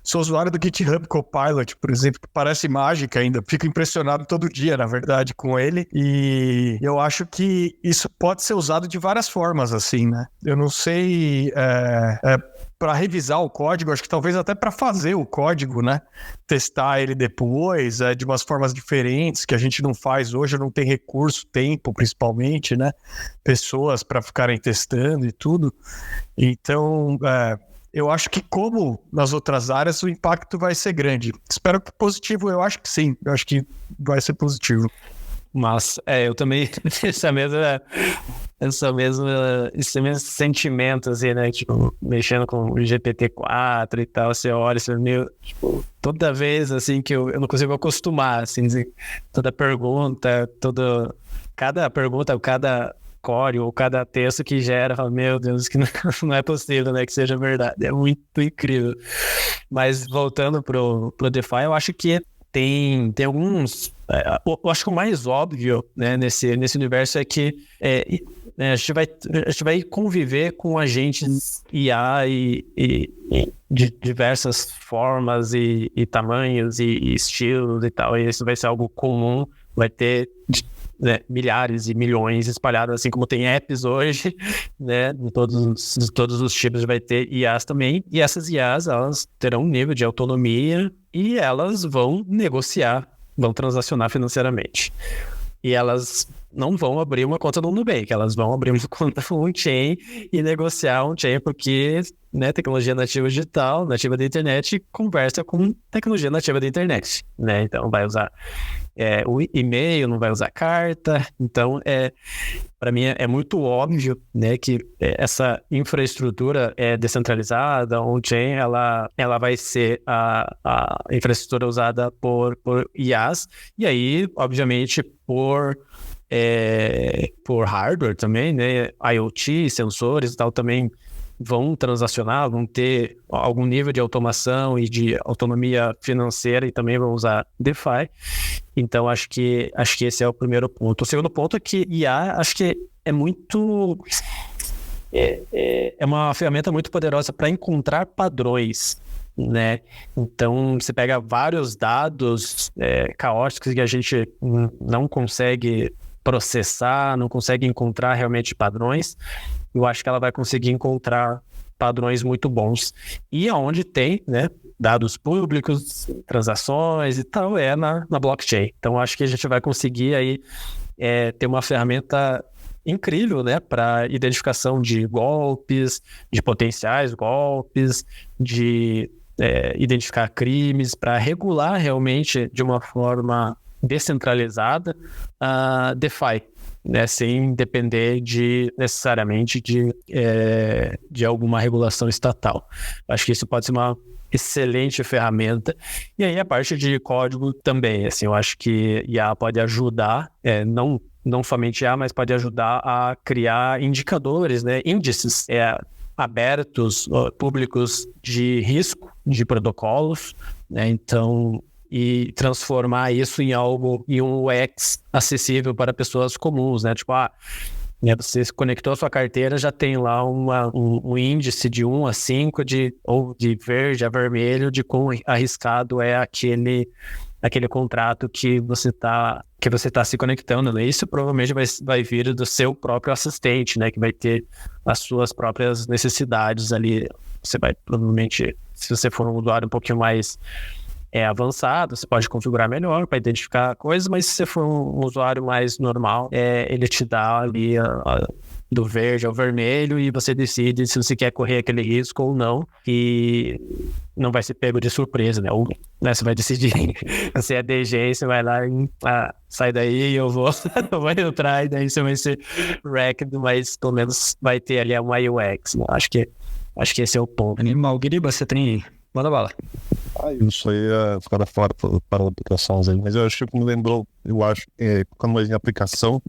Sou usuário do GitHub Copilot, por exemplo, que parece mágica ainda. Fico impressionado todo dia, na verdade, com ele. E eu acho que isso pode ser usado de várias formas, assim, né? Eu não sei... para revisar o código, acho que talvez até para fazer o código, né? Testar ele depois, de umas formas diferentes que a gente não faz hoje, não tem recurso, tempo principalmente, né? Pessoas para ficarem testando e tudo. Então, eu acho que como nas outras áreas, o impacto vai ser grande. Espero que positivo, eu acho que sim. Eu acho que vai ser positivo. Mas, eu também esse mesmo sentimento, assim, né? Tipo, mexendo com o GPT-4 e tal, você olha, você tipo, toda vez, assim, que eu não consigo acostumar, assim, toda pergunta, cada pergunta, cada core ou cada texto que gera, fala, meu Deus, que não é possível, né, que seja verdade. É muito incrível. Mas, voltando pro DeFi, eu acho que tem alguns... eu acho que o mais óbvio, né, nesse universo é que a gente vai conviver com agentes IA e de diversas formas e tamanhos e estilos e tal, e isso vai ser algo comum, vai ter milhares e milhões espalhados, assim como tem apps hoje, né, de todos os tipos vai ter IAs também, e essas IAs, elas terão um nível de autonomia e elas vão negociar, vão transacionar financeiramente. E elas não vão abrir uma conta no Nubank, elas vão abrir uma conta on-chain e negociar on-chain, porque, né, tecnologia nativa digital, nativa da internet, conversa com tecnologia nativa da internet, né? Então vai usar o e-mail, não vai usar carta. Então, para mim, é muito óbvio, né, que essa infraestrutura descentralizada, on-chain, ela vai ser a infraestrutura usada por IAs, e aí, obviamente, por hardware também, né, IoT, sensores e tal, também vão transacionar, vão ter algum nível de automação e de autonomia financeira e também vão usar DeFi. Então, acho que esse é o primeiro ponto. O segundo ponto é que IA, acho que é muito... É uma ferramenta muito poderosa para encontrar padrões, né? Então, você pega vários dados caóticos que a gente não consegue processar, não consegue encontrar realmente padrões. Eu acho que ela vai conseguir encontrar padrões muito bons. E aonde tem, né, dados públicos, transações e tal, na blockchain. Então, acho que a gente vai conseguir aí ter uma ferramenta incrível, né, para identificação de golpes, de potenciais golpes, de identificar crimes, para regular realmente de uma forma descentralizada a DeFi, né, sem depender necessariamente de alguma regulação estatal. Acho que isso pode ser uma excelente ferramenta. E aí a parte de código também, assim, eu acho que IA pode ajudar, não somente IA, mas pode ajudar a criar indicadores, né, índices abertos, públicos de risco, de protocolos, né, então, e transformar isso em um UX acessível para pessoas comuns, né, tipo, você conectou a sua carteira, já tem lá um índice de 1 a 5, ou de verde a vermelho, de quão arriscado é aquele contrato que você tá se conectando, né? Isso provavelmente vai vir do seu próprio assistente, né? Que vai ter as suas próprias necessidades ali. Você vai provavelmente, se você for um usuário um pouquinho mais avançado, você pode configurar melhor para identificar coisas, mas se você for um usuário mais normal, ele te dá ali do verde ao vermelho e você decide se você quer correr aquele risco ou não, e não vai ser pego de surpresa, né? Ou, né, você vai decidir, você é DG, você vai lá e sai daí, eu vou entrar, e daí você vai ser wrecked, mas pelo menos vai ter ali uma UX, né? Acho que esse é o ponto. Animal, Guiriba, você tem... Manda bala. Isso aí é ficar fora para aplicações aí, mas eu acho que me lembrou, quando mais em aplicação,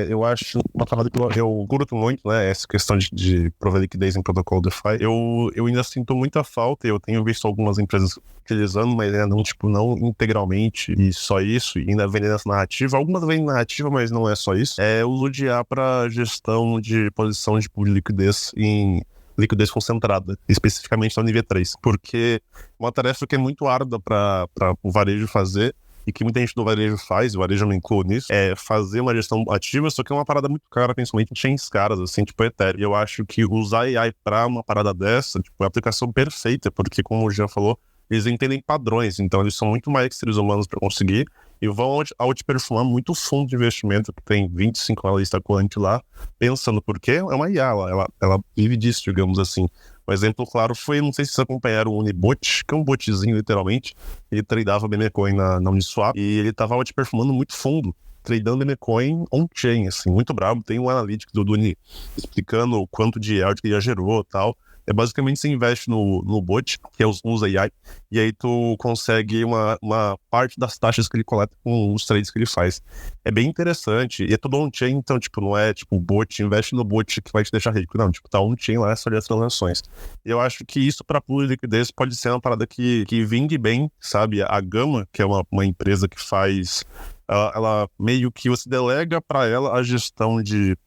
eu acho uma parada que eu curto muito, né, essa questão de prover liquidez em protocolo DeFi. Eu ainda sinto muita falta, eu tenho visto algumas empresas utilizando, mas ainda não integralmente, e só isso, e ainda vendendo essa narrativa. Algumas vendem narrativa, mas não é só isso. O uso de IA para gestão de posição de liquidez em liquidez concentrada, especificamente na nível 3, porque uma tarefa que é muito árdua para o varejo fazer, e que muita gente do varejo faz, o varejo não inclui nisso, é fazer uma gestão ativa, só que é uma parada muito cara, principalmente em chains caras, assim, tipo Ethereum. E eu acho que usar AI para uma parada dessa, tipo, é a aplicação perfeita, porque, como o Jean falou, eles entendem padrões, então eles são muito mais que seres humanos para conseguir, e vão outperformar muito fundo de investimento que tem 25 na lista corrente lá, pensando porque é uma IA, ela vive disso, digamos assim. Um exemplo claro foi, não sei se vocês acompanharam o Unibot, que é um botzinho literalmente, ele tradeava Memecoin na Uniswap, e ele tava outperformando muito fundo, tradando Memecoin on-chain, assim, muito brabo. Tem um analytics do Uni explicando o quanto de yield que ele já gerou e tal. Basicamente você investe no bot, que usa AI, e aí tu consegue uma parte das taxas que ele coleta com os trades que ele faz. É bem interessante, e é tudo on-chain, então, tipo, não é, tipo, o bot, investe no bot que vai te deixar rico, não, tipo, tá on-chain lá, é só de as transações. E eu acho que isso pra pool de liquidez pode ser uma parada que vingue bem, sabe? A Gama, que é uma empresa que faz, ela meio que você delega pra ela a gestão de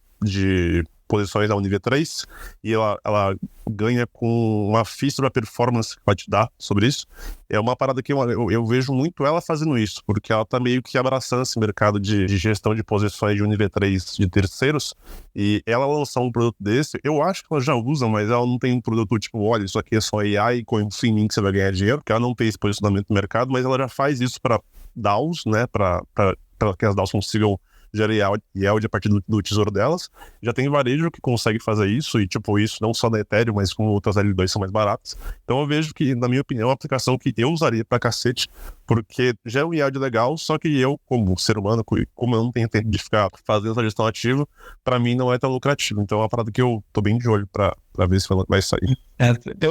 posições da Univ 3, e ela ganha com uma FII sobre a performance que vai te dar sobre isso. É uma parada que eu vejo muito ela fazendo isso, porque ela tá meio que abraçando esse mercado de gestão de posições de Univ 3 de terceiros, e ela lançar um produto desse, eu acho que ela já usa, mas ela não tem um produto tipo, olha, isso aqui é só AI, confia em mim que você vai ganhar dinheiro, porque ela não tem esse posicionamento no mercado, mas ela já faz isso para DAOs, né, para que as DAOs consigam gera yield a partir do tesouro delas. Já tem varejo que consegue fazer isso, e tipo, isso não só na Ethereum, mas como outras L2 são mais baratas. Então eu vejo que, na minha opinião, é uma aplicação que eu usaria pra cacete, porque já é um yield legal, só que eu, como ser humano, como eu não tenho tempo de ficar fazendo essa gestão ativa, pra mim não é tão lucrativo. Então é uma parada que eu tô bem de olho pra ver se vai sair.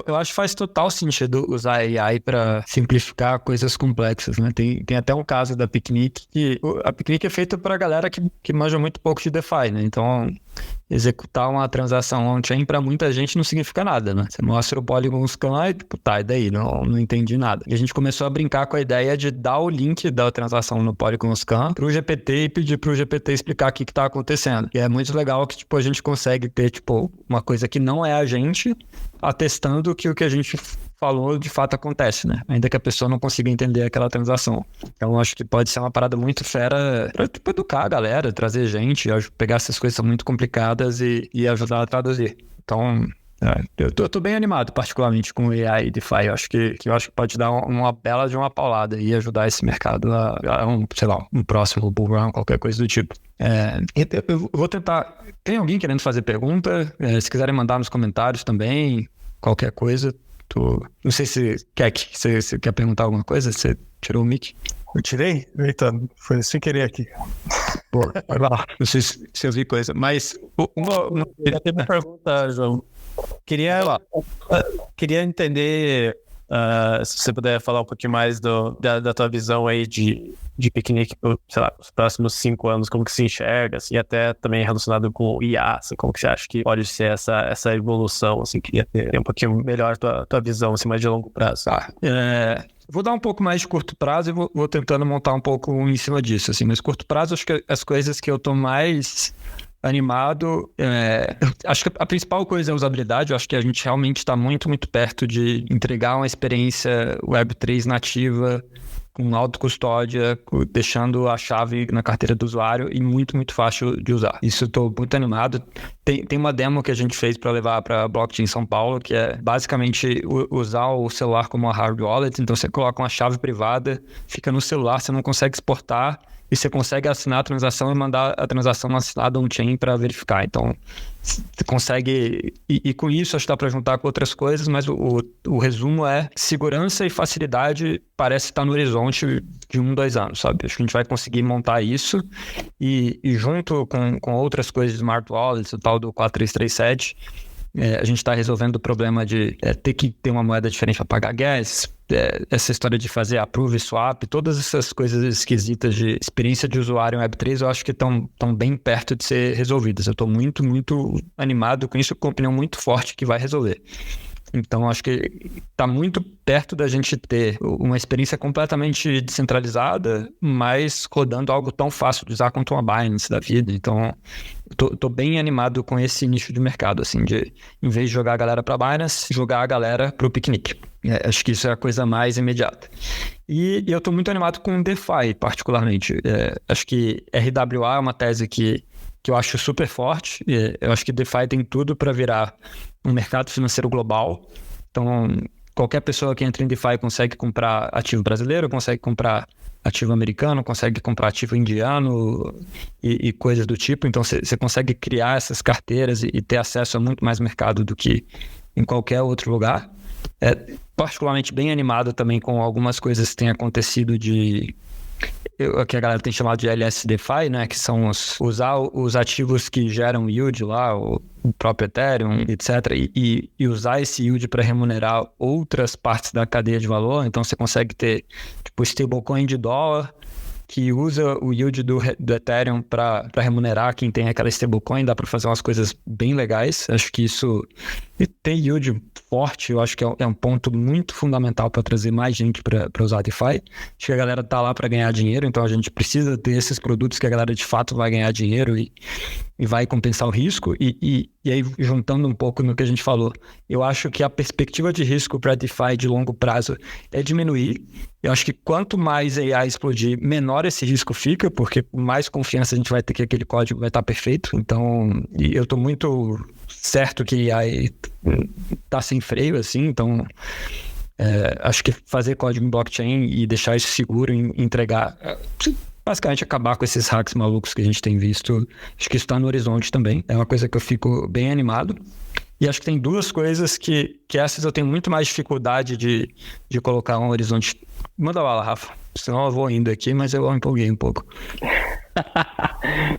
Eu acho que faz total sentido usar AI para simplificar coisas complexas, né? Tem até um caso da Picnic, que a Picnic é feita para galera que manja muito pouco de DeFi, né? Então, executar uma transação on-chain para muita gente não significa nada, né? Você mostra o Polygon Scan e tipo, tá, e daí? Não entendi nada. E a gente começou a brincar com a ideia de dar o link da transação no Polygon Scan pro GPT e pedir pro GPT explicar o que tá acontecendo. E é muito legal que, tipo, a gente consegue ter, tipo, uma coisa que não é a gente atestando que o que a gente falou de fato acontece, né? Ainda que a pessoa não consiga entender aquela transação. Então, acho que pode ser uma parada muito fera para tipo, educar a galera, trazer gente, pegar essas coisas que são muito complicadas e ajudar a traduzir. Então, eu tô bem animado, particularmente com o AI e DeFi. Eu acho que pode dar uma bela de uma paulada e ajudar esse mercado a um próximo bull run, qualquer coisa do tipo. Eu vou tentar... Tem alguém querendo fazer pergunta? Se quiserem mandar nos comentários também, qualquer coisa. Não sei se você quer perguntar alguma coisa? Você tirou o mic? Eu tirei? Eita, foi sem querer aqui. Pô, vai lá. Não sei se eu vi coisa, mas... Eu tenho uma pergunta, João. Queria entender, se você puder falar um pouquinho mais da tua visão aí de Picnic, sei lá, os próximos 5 anos, como que se enxerga, assim, até também relacionado com o IA, assim, como que você acha que pode ser essa evolução, assim, queria ter um pouquinho melhor tua visão, assim, mais de longo prazo. Vou dar um pouco mais de curto prazo e vou tentando montar um pouco em cima disso, assim, mas curto prazo, acho que as coisas que eu tô mais animado, acho que a principal coisa é a usabilidade. Eu acho que a gente realmente está muito, muito perto de entregar uma experiência Web3 nativa, com autocustódia, deixando a chave na carteira do usuário e muito, muito fácil de usar. Isso eu estou muito animado. Tem uma demo que a gente fez para levar para a Blockchain São Paulo, que é basicamente usar o celular como uma hard wallet. Então você coloca uma chave privada, fica no celular, você não consegue exportar, e você consegue assinar a transação e mandar a transação assinada on-chain para verificar. Então, você consegue... E com isso, acho que dá para juntar com outras coisas, mas o resumo é segurança e facilidade parece estar no horizonte de 1-2 anos, sabe? Acho que a gente vai conseguir montar isso e junto com outras coisas de Smart Wallets, o tal do 4337, a gente está resolvendo o problema de ter que ter uma moeda diferente para pagar gas, essa história de fazer approve e swap, todas essas coisas esquisitas de experiência de usuário em Web3, eu acho que estão bem perto de ser resolvidas. Eu estou muito, muito animado com isso, com uma opinião muito forte que vai resolver. Então, acho que está muito perto da gente ter uma experiência completamente descentralizada, mas rodando algo tão fácil de usar quanto uma Binance da vida. Então, tô bem animado com esse nicho de mercado, assim, de, em vez de jogar a galera para Binance, jogar a galera para o Picnic. Acho que isso é a coisa mais imediata. E eu tô muito animado com DeFi, particularmente. Acho que RWA é uma tese que eu acho super forte. Eu acho que DeFi tem tudo para virar um mercado financeiro global. Então, qualquer pessoa que entra em DeFi consegue comprar ativo brasileiro, consegue comprar ativo americano, consegue comprar ativo indiano e coisas do tipo. Então, você consegue criar essas carteiras e ter acesso a muito mais mercado do que em qualquer outro lugar. Particularmente bem animado também com algumas coisas que têm acontecido que a galera tem chamado de LSDeFi, né? Que são usar os ativos que geram yield lá, o próprio Ethereum, etc. E usar esse yield para remunerar outras partes da cadeia de valor. Então você consegue ter tipo stablecoin de dólar que usa o yield do Ethereum para remunerar quem tem aquela stablecoin. Dá para fazer umas coisas bem legais. Acho que isso... E ter yield forte, eu acho que é um ponto muito fundamental para trazer mais gente para usar DeFi. Acho que a galera tá lá para ganhar dinheiro, então a gente precisa ter esses produtos que a galera de fato vai ganhar dinheiro e vai compensar o risco. E aí, juntando um pouco no que a gente falou, eu acho que a perspectiva de risco para DeFi de longo prazo é diminuir. Eu acho que quanto mais AI explodir, menor esse risco fica, porque mais confiança a gente vai ter que aquele código vai estar perfeito. Então, eu estou muito certo que AI tá sem freio, assim, então acho que fazer código em blockchain e deixar isso seguro e entregar, basicamente acabar com esses hacks malucos que a gente tem visto, acho que isso tá no horizonte também, é uma coisa que eu fico bem animado. E acho que tem duas coisas que essas eu tenho muito mais dificuldade de colocar um horizonte. Manda bala, Rafa, senão eu vou indo aqui, mas eu empolguei um pouco.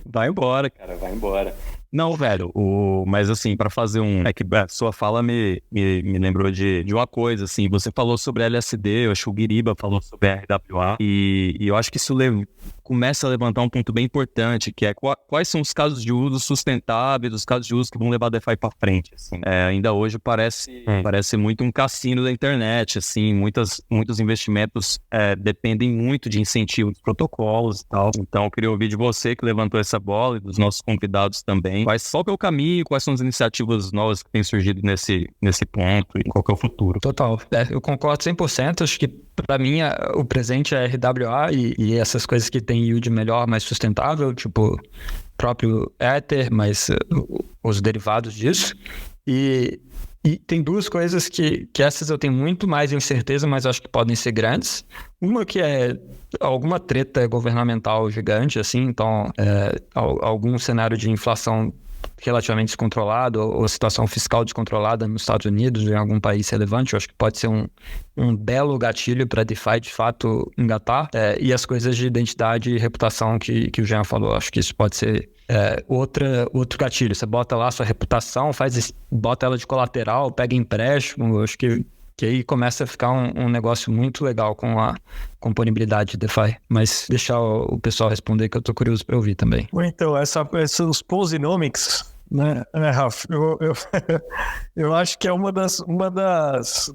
Vai embora, cara, vai embora. Não, velho, mas assim, pra fazer é que a sua fala me lembrou de uma coisa, assim, você falou sobre LSD, eu acho que o Guiriba falou sobre RWA, e eu acho que isso começa a levantar um ponto bem importante, que é quais são os casos de uso sustentáveis, os casos de uso que vão levar a DeFi pra frente, assim. Ainda hoje parece muito um cassino da internet, assim, muitos investimentos dependem muito de incentivo dos protocolos e tal, então eu queria ouvir de você que levantou essa bola e dos nossos convidados também, também. Qual é o caminho, quais são as iniciativas novas que têm surgido nesse ponto e qual que é o futuro? Total. Eu concordo 100%. Acho que, para mim, o presente é RWA e essas coisas que tem yield melhor, mais sustentável, tipo próprio Ether, mas os derivados disso. E tem duas coisas que essas eu tenho muito mais incerteza, mas acho que podem ser grandes. Uma que é alguma treta governamental gigante, assim, então algum cenário de inflação relativamente descontrolado ou situação fiscal descontrolada nos Estados Unidos ou em algum país relevante. Eu acho que pode ser um belo gatilho para DeFi de fato engatar. E as coisas de identidade e reputação que o Jean falou, acho que isso pode ser outro gatilho. Você bota lá a sua reputação, bota ela de colateral, pega empréstimo. Eu acho que aí começa a ficar um negócio muito legal com a componibilidade de DeFi. Mas deixar o pessoal responder, que eu tô curioso para ouvir também. Então, os Ponzinomics, né, Rafa? Eu acho que é uma das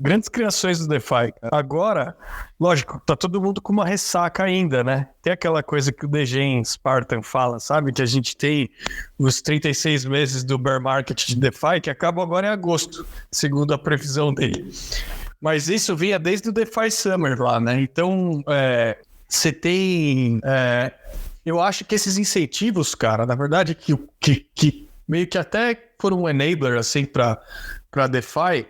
grandes criações do DeFi. Agora, lógico, tá todo mundo com uma ressaca ainda, né? Tem aquela coisa que o Degen Spartan fala, sabe? Que a gente tem os 36 meses do bear market de DeFi, que acabam agora em agosto, segundo a previsão dele. Mas isso vinha desde o DeFi Summer lá, né? Então, você tem... eu acho que esses incentivos, cara, na verdade, que meio que até foram um enabler, assim, para DeFi,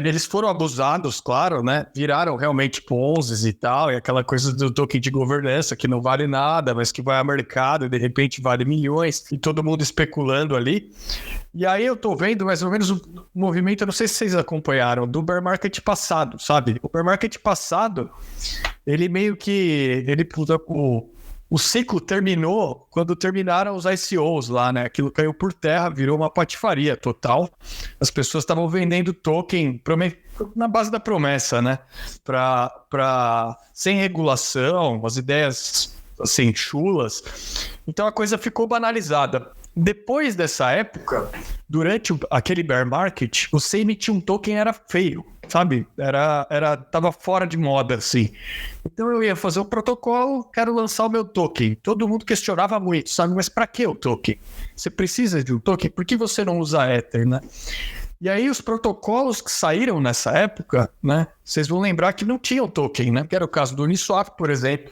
eles foram abusados, claro, né? Viraram realmente Ponzis e tal, e aquela coisa do token de governança que não vale nada, mas que vai ao mercado e de repente vale milhões, e todo mundo especulando ali. E aí eu tô vendo mais ou menos o movimento, eu não sei se vocês acompanharam, do bear market passado, sabe? O bear market passado, ele meio que... O ciclo terminou quando terminaram os ICOs lá, né? Aquilo caiu por terra, virou uma patifaria total. As pessoas estavam vendendo token na base da promessa, né? Sem regulação, as ideias assim, chulas. Então a coisa ficou banalizada. Depois dessa época, durante aquele bear market, você emitir um token era feio, sabe? Tava fora de moda, assim. Então eu ia fazer um protocolo, quero lançar o meu token. Todo mundo questionava muito, sabe? Mas para que o token? Você precisa de um token? Por que você não usa Ether, né? E aí os protocolos que saíram nessa época, né? Vocês vão lembrar que não tinham token, né? Que era o caso do Uniswap, por exemplo,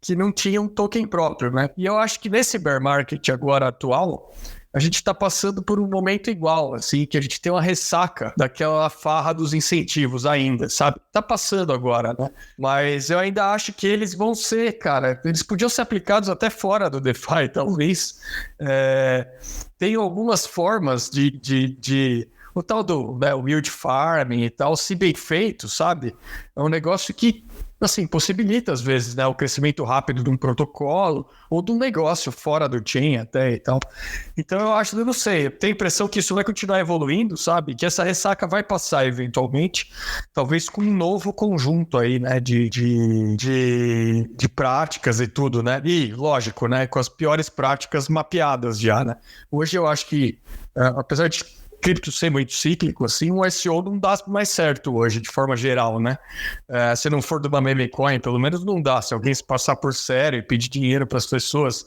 que não tinha um token próprio, né? E eu acho que nesse bear market agora atual, a gente está passando por um momento igual, assim, que a gente tem uma ressaca daquela farra dos incentivos ainda, sabe? Tá passando agora, né? Mas eu ainda acho que eles vão ser, cara, eles podiam ser aplicados até fora do DeFi, talvez. Tem algumas formas de o tal do o yield farming e tal, se bem feito, sabe? É um negócio que, assim, possibilita às vezes, né, o crescimento rápido de um protocolo ou de um negócio fora do chain até e tal. Então eu não sei, eu tenho a impressão que isso vai continuar evoluindo, sabe? Que essa ressaca vai passar eventualmente, talvez com um novo conjunto aí, né, de práticas e tudo, né? E, lógico, né, com as piores práticas mapeadas já, né? Hoje eu acho que, apesar de cripto ser muito cíclico, assim, um ICO não dá mais certo hoje, de forma geral, né? Se não for de uma meme coin, pelo menos não dá. Se alguém se passar por sério e pedir dinheiro para as pessoas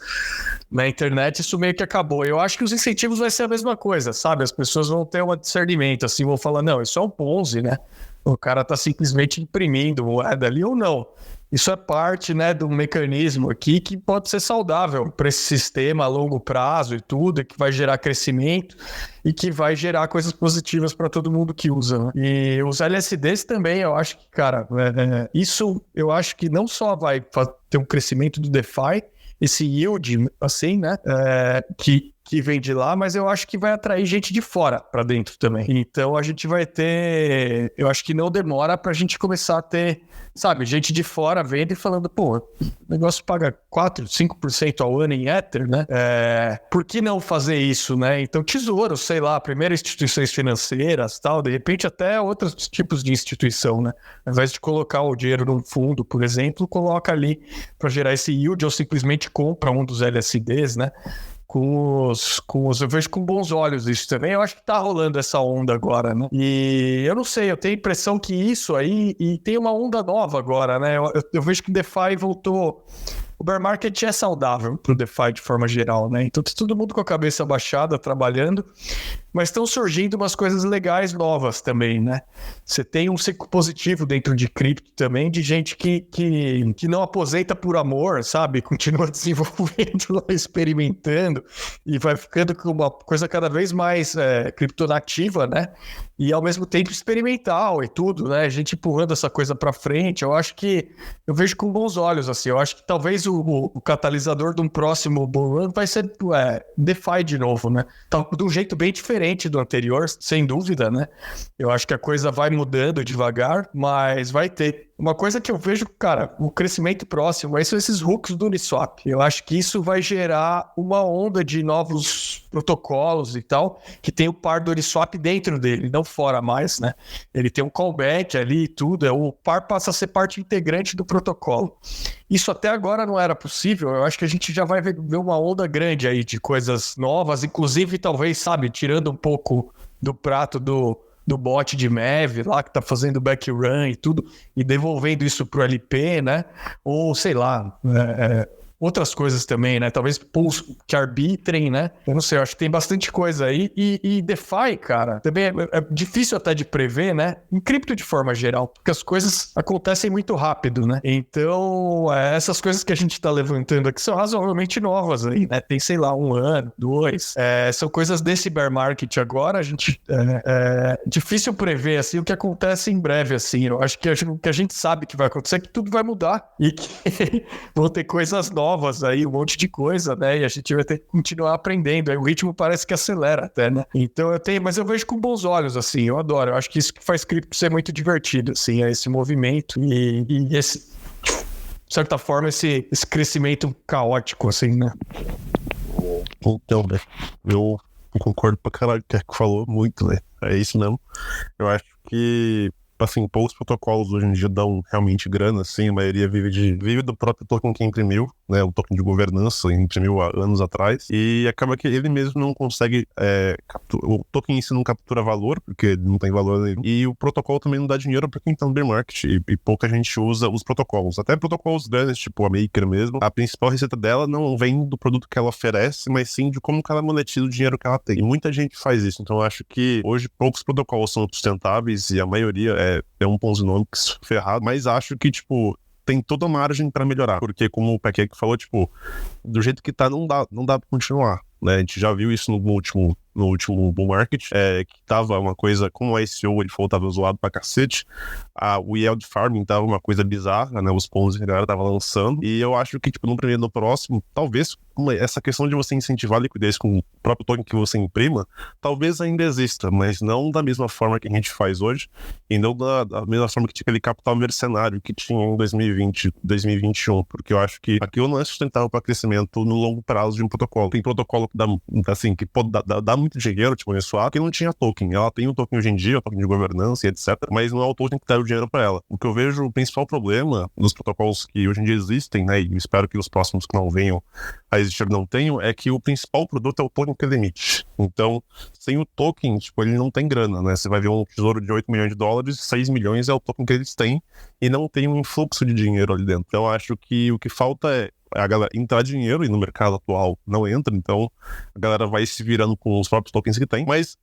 na internet, isso meio que acabou. Eu acho que os incentivos vai ser a mesma coisa, sabe? As pessoas vão ter um discernimento, assim, vão falar, não, isso é um Ponzi, né? O cara tá simplesmente imprimindo moeda ali ou não. Isso é parte, né, do mecanismo aqui que pode ser saudável para esse sistema a longo prazo e tudo, que vai gerar crescimento e que vai gerar coisas positivas para todo mundo que usa, né? E os LSDs também, eu acho que, cara, isso eu acho que não só vai ter um crescimento do DeFi, esse yield, assim, né, que vem de lá, mas eu acho que vai atrair gente de fora para dentro também. Então a gente vai ter, eu acho que não demora para a gente começar a ter, sabe, gente de fora vendo e falando, pô, o negócio paga 4, 5% ao ano em Ether, né? Por que não fazer isso, né? Então, tesouro, sei lá, primeiro instituições financeiras, tal, de repente até outros tipos de instituição, né? Ao invés de colocar o dinheiro num fundo, por exemplo, coloca ali para gerar esse yield ou simplesmente compra um dos LSDs, né? Eu vejo com bons olhos isso também. Eu acho que tá rolando essa onda agora, né? E eu não sei, eu tenho a impressão que isso aí... E tem uma onda nova agora, né? Eu vejo que o DeFi voltou o bear market é saudável pro DeFi de forma geral, né? Então tá todo mundo com a cabeça baixada, trabalhando, mas estão surgindo umas coisas legais novas também, né? Você tem um ciclo positivo dentro de cripto também, de gente que não aposenta por amor, sabe? Continua desenvolvendo, experimentando, e vai ficando com uma coisa cada vez mais criptonativa, né? E ao mesmo tempo experimental e tudo, né? A gente empurrando essa coisa pra frente. Eu vejo com bons olhos, assim. Eu acho que talvez o catalisador de um próximo bull run vai ser DeFi de novo, né? Tá de um jeito bem diferente do anterior, sem dúvida, né? Eu acho que a coisa vai mudando devagar, mas vai ter. Uma coisa que eu vejo, cara, o crescimento próximo, são esses hooks do Uniswap. Eu acho que isso vai gerar uma onda de novos protocolos e tal, que tem o par do Uniswap dentro dele, não fora mais, né? Ele tem um callback ali e tudo, o par passa a ser parte integrante do protocolo. Isso até agora não era possível, eu acho que a gente já vai ver uma onda grande aí de coisas novas, inclusive talvez, sabe, tirando um pouco do prato do bot de MEV lá, que tá fazendo backrun e tudo, e devolvendo isso pro LP, né? Ou, sei lá, outras coisas também, né? Talvez pools que arbitrem, né? Eu não sei, eu acho que tem bastante coisa aí. E DeFi, cara, também é difícil até de prever, né? Em cripto de forma geral, porque as coisas acontecem muito rápido, né? Então, essas coisas que a gente tá levantando aqui são razoavelmente novas aí, né? Tem, sei lá, 1 ano, 2. São coisas desse bear market agora, a gente... É difícil prever, assim, o que acontece em breve, assim. Eu acho que o que a gente sabe que vai acontecer é que tudo vai mudar e que vão ter coisas novas aí, um monte de coisa, né? E a gente vai ter que continuar aprendendo. Aí o ritmo parece que acelera até, né? Então mas eu vejo com bons olhos, assim, eu adoro. Eu acho que isso que faz cripto ser muito divertido, assim, esse movimento e esse, de certa forma, esse crescimento caótico, assim, né? Então, né? Eu concordo pra caralho com o que falou muito, né? É isso mesmo. Eu acho que, assim, poucos protocolos hoje em dia dão realmente grana, assim, a maioria vive do próprio token que imprimiu, né, o token de governança, imprimiu há anos atrás, e acaba que ele mesmo não consegue, o token em si não captura valor, porque não tem valor nenhum, e o protocolo também não dá dinheiro para quem tá no bear market, e pouca gente usa os protocolos, até protocolos grandes, tipo a Maker mesmo, a principal receita dela não vem do produto que ela oferece, mas sim de como que ela monetiza o dinheiro que ela tem, e muita gente faz isso, então eu acho que hoje poucos protocolos são sustentáveis, e a maioria é um Ponzi-nomics ferrado, mas acho que, tipo, tem toda a margem para melhorar, porque como o Pancake falou, tipo, do jeito que tá, não dá pra continuar, né? A gente já viu isso no último bull market, que tava uma coisa, como o ICO, ele falou, tava zoado pra cacete, o yield farming tava uma coisa bizarra, né? Os pontos que a galera tava lançando, e eu acho que, tipo, no primeiro e no próximo, talvez essa questão de você incentivar a liquidez com o próprio token que você imprima, talvez ainda exista, mas não da mesma forma que a gente faz hoje, e não da mesma forma que tinha aquele capital mercenário que tinha em 2020, 2021, porque eu acho que aquilo não é sustentável para crescimento no longo prazo de um protocolo. Tem protocolo que dá, assim, que pode dar muito dinheiro, tipo, Uniswap, que não tinha token. Ela tem um token hoje em dia, o token de governança e etc, mas não é o token que dá o dinheiro para ela. O que eu vejo, o principal problema nos protocolos que hoje em dia existem, né, e espero que os próximos que não venham a existir não tenham, é que o principal produto é o token que emite. Então, sem o token, tipo, ele não tem grana, né? Você vai ver um tesouro de 8 milhões de dólares, 6 milhões é o token que eles têm, e não tem um influxo de dinheiro ali dentro. Então, acho que o que falta é a galera entrar dinheiro, e no mercado atual não entra, então a galera vai se virando com os próprios tokens que tem. Mas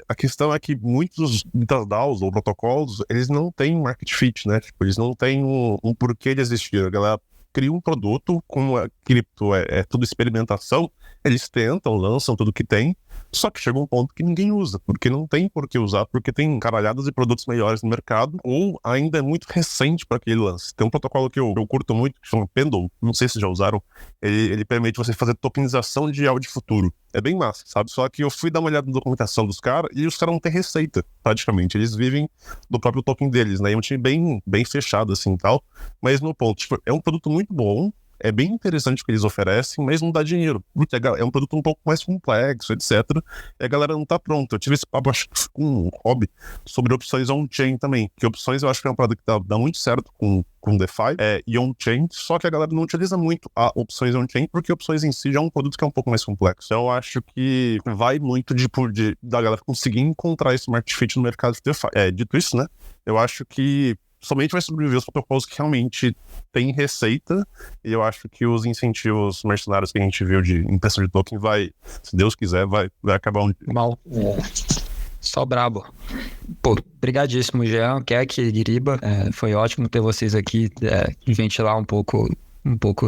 a questão é que muitas DAOs ou protocolos, eles não têm market fit, né? Tipo, eles não têm um porquê de existir. A galera cria um produto, como a cripto é tudo experimentação, eles tentam, lançam tudo que tem, só que chega um ponto que ninguém usa, porque não tem por que usar, porque tem caralhadas de produtos melhores no mercado, ou ainda é muito recente para aquele lance. Tem um protocolo que eu curto muito, que chama Pendle, não sei se já usaram, ele permite você fazer tokenização de áudio futuro. É bem massa, sabe? Só que eu fui dar uma olhada na documentação dos caras, e os caras não têm receita, praticamente. Eles vivem do próprio token deles, né? É um time bem fechado, assim, tal. Mas no ponto, tipo, é um produto muito bom, é bem interessante o que eles oferecem, mas não dá dinheiro, porque é um produto um pouco mais complexo, etc. E a galera não tá pronta. Eu tive esse papo, acho que com um hobby, sobre opções on-chain também, que opções eu acho que é uma parada que dá muito certo com DeFi e on-chain, só que a galera não utiliza muito a opções on-chain, porque opções em si já é um produto que é um pouco mais complexo. Então eu acho que vai muito da galera conseguir encontrar esse market fit no mercado de DeFi. Dito isso, né, eu acho que somente vai sobreviver os protocolos que realmente têm receita, e eu acho que os incentivos mercenários que a gente viu de impressão de token se Deus quiser, vai acabar um dia. Mal. Só brabo. Pô, brigadíssimo, Jean, Keck, Guiriba. Foi ótimo ter vocês aqui, ventilar um pouco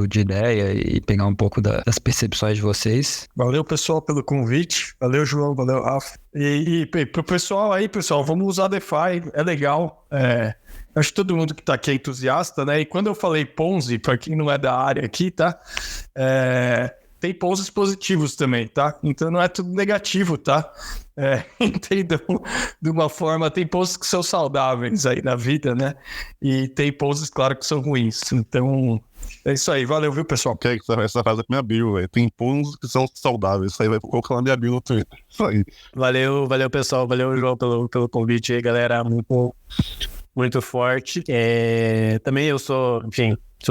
de ideia e pegar um pouco das percepções de vocês. Valeu, pessoal, pelo convite. Valeu, João. Valeu, Rafa. E pro pessoal aí, vamos usar DeFi. É legal. Acho que todo mundo que tá aqui é entusiasta, né? E quando eu falei Ponzi, pra quem não é da área aqui, tá? Tem Ponzis positivos também, tá? Então não é tudo negativo, tá? Entendam de uma forma, tem Ponzis que são saudáveis aí na vida, né? E tem Ponzis, claro, que são ruins. Então, é isso aí. Valeu, viu, pessoal? Essa frase é minha bio, velho. Tem pontos que são saudáveis. Isso aí vai colocar na minha bio no Twitter. Isso aí. Valeu, pessoal. Valeu, João, pelo convite aí, galera. Muito forte. Também eu sou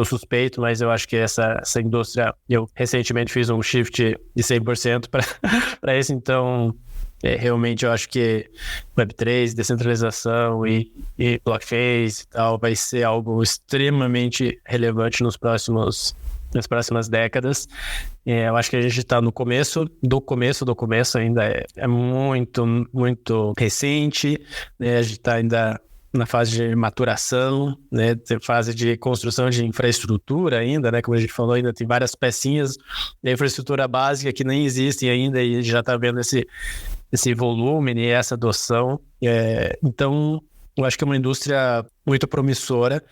suspeito, mas eu acho que essa indústria, eu recentemente fiz um shift de 100% para isso, então realmente eu acho que Web3, descentralização e blockchains e tal vai ser algo extremamente relevante nas próximas décadas. Eu acho que a gente está no começo do começo ainda, é muito, muito recente, né? A gente está ainda na fase de maturação, né, fase de construção de infraestrutura ainda, né, como a gente falou, ainda tem várias pecinhas da infraestrutura básica que nem existem ainda e já está vendo esse volume e essa adoção. Então, eu acho que é uma indústria muito promissora.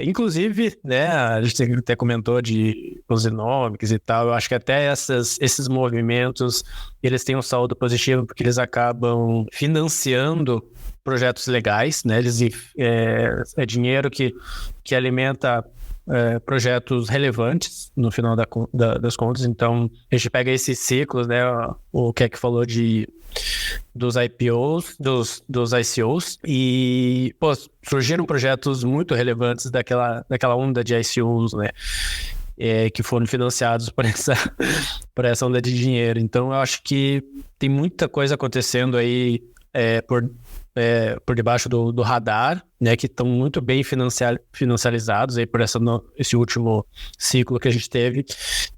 Inclusive, né, a gente até comentou de Economics e tal, eu acho que até esses movimentos, eles têm um saldo positivo porque eles acabam financiando projetos legais, né? É dinheiro que alimenta projetos relevantes no final das contas. Então, a gente pega esses ciclos, né? O Keck falou dos IPOs, dos ICOs, e surgiram projetos muito relevantes daquela onda de ICOs, né? Que foram financiados por essa onda de dinheiro. Então, eu acho que tem muita coisa acontecendo aí por debaixo do radar, né, que estão muito bem financiarizados aí por esse último ciclo que a gente teve,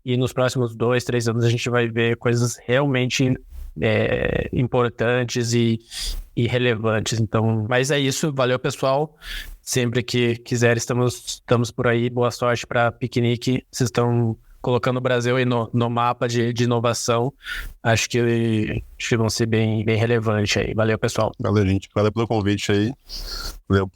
e nos próximos 2-3 anos a gente vai ver coisas realmente importantes e relevantes. Então, mas é isso, valeu, pessoal. Sempre que quiser, estamos por aí. Boa sorte para Picnic. Vocês estão colocando o Brasil aí no mapa de inovação. Acho que vão ser bem relevante aí. Valeu, pessoal. Valeu, gente. Valeu pelo convite aí. Valeu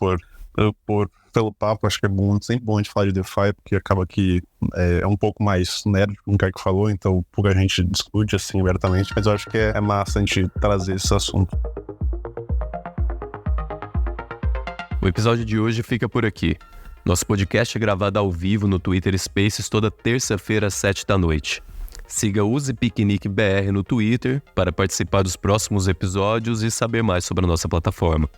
pelo papo. Acho que é sempre bom a gente falar de DeFi, porque acaba que é um pouco mais nerd, como o Keck falou, então pouca gente discute assim abertamente, mas eu acho que é massa a gente trazer esse assunto. O episódio de hoje fica por aqui. Nosso podcast é gravado ao vivo no Twitter Spaces toda terça-feira às 19h. Siga o Use Picnic BR no Twitter para participar dos próximos episódios e saber mais sobre a nossa plataforma.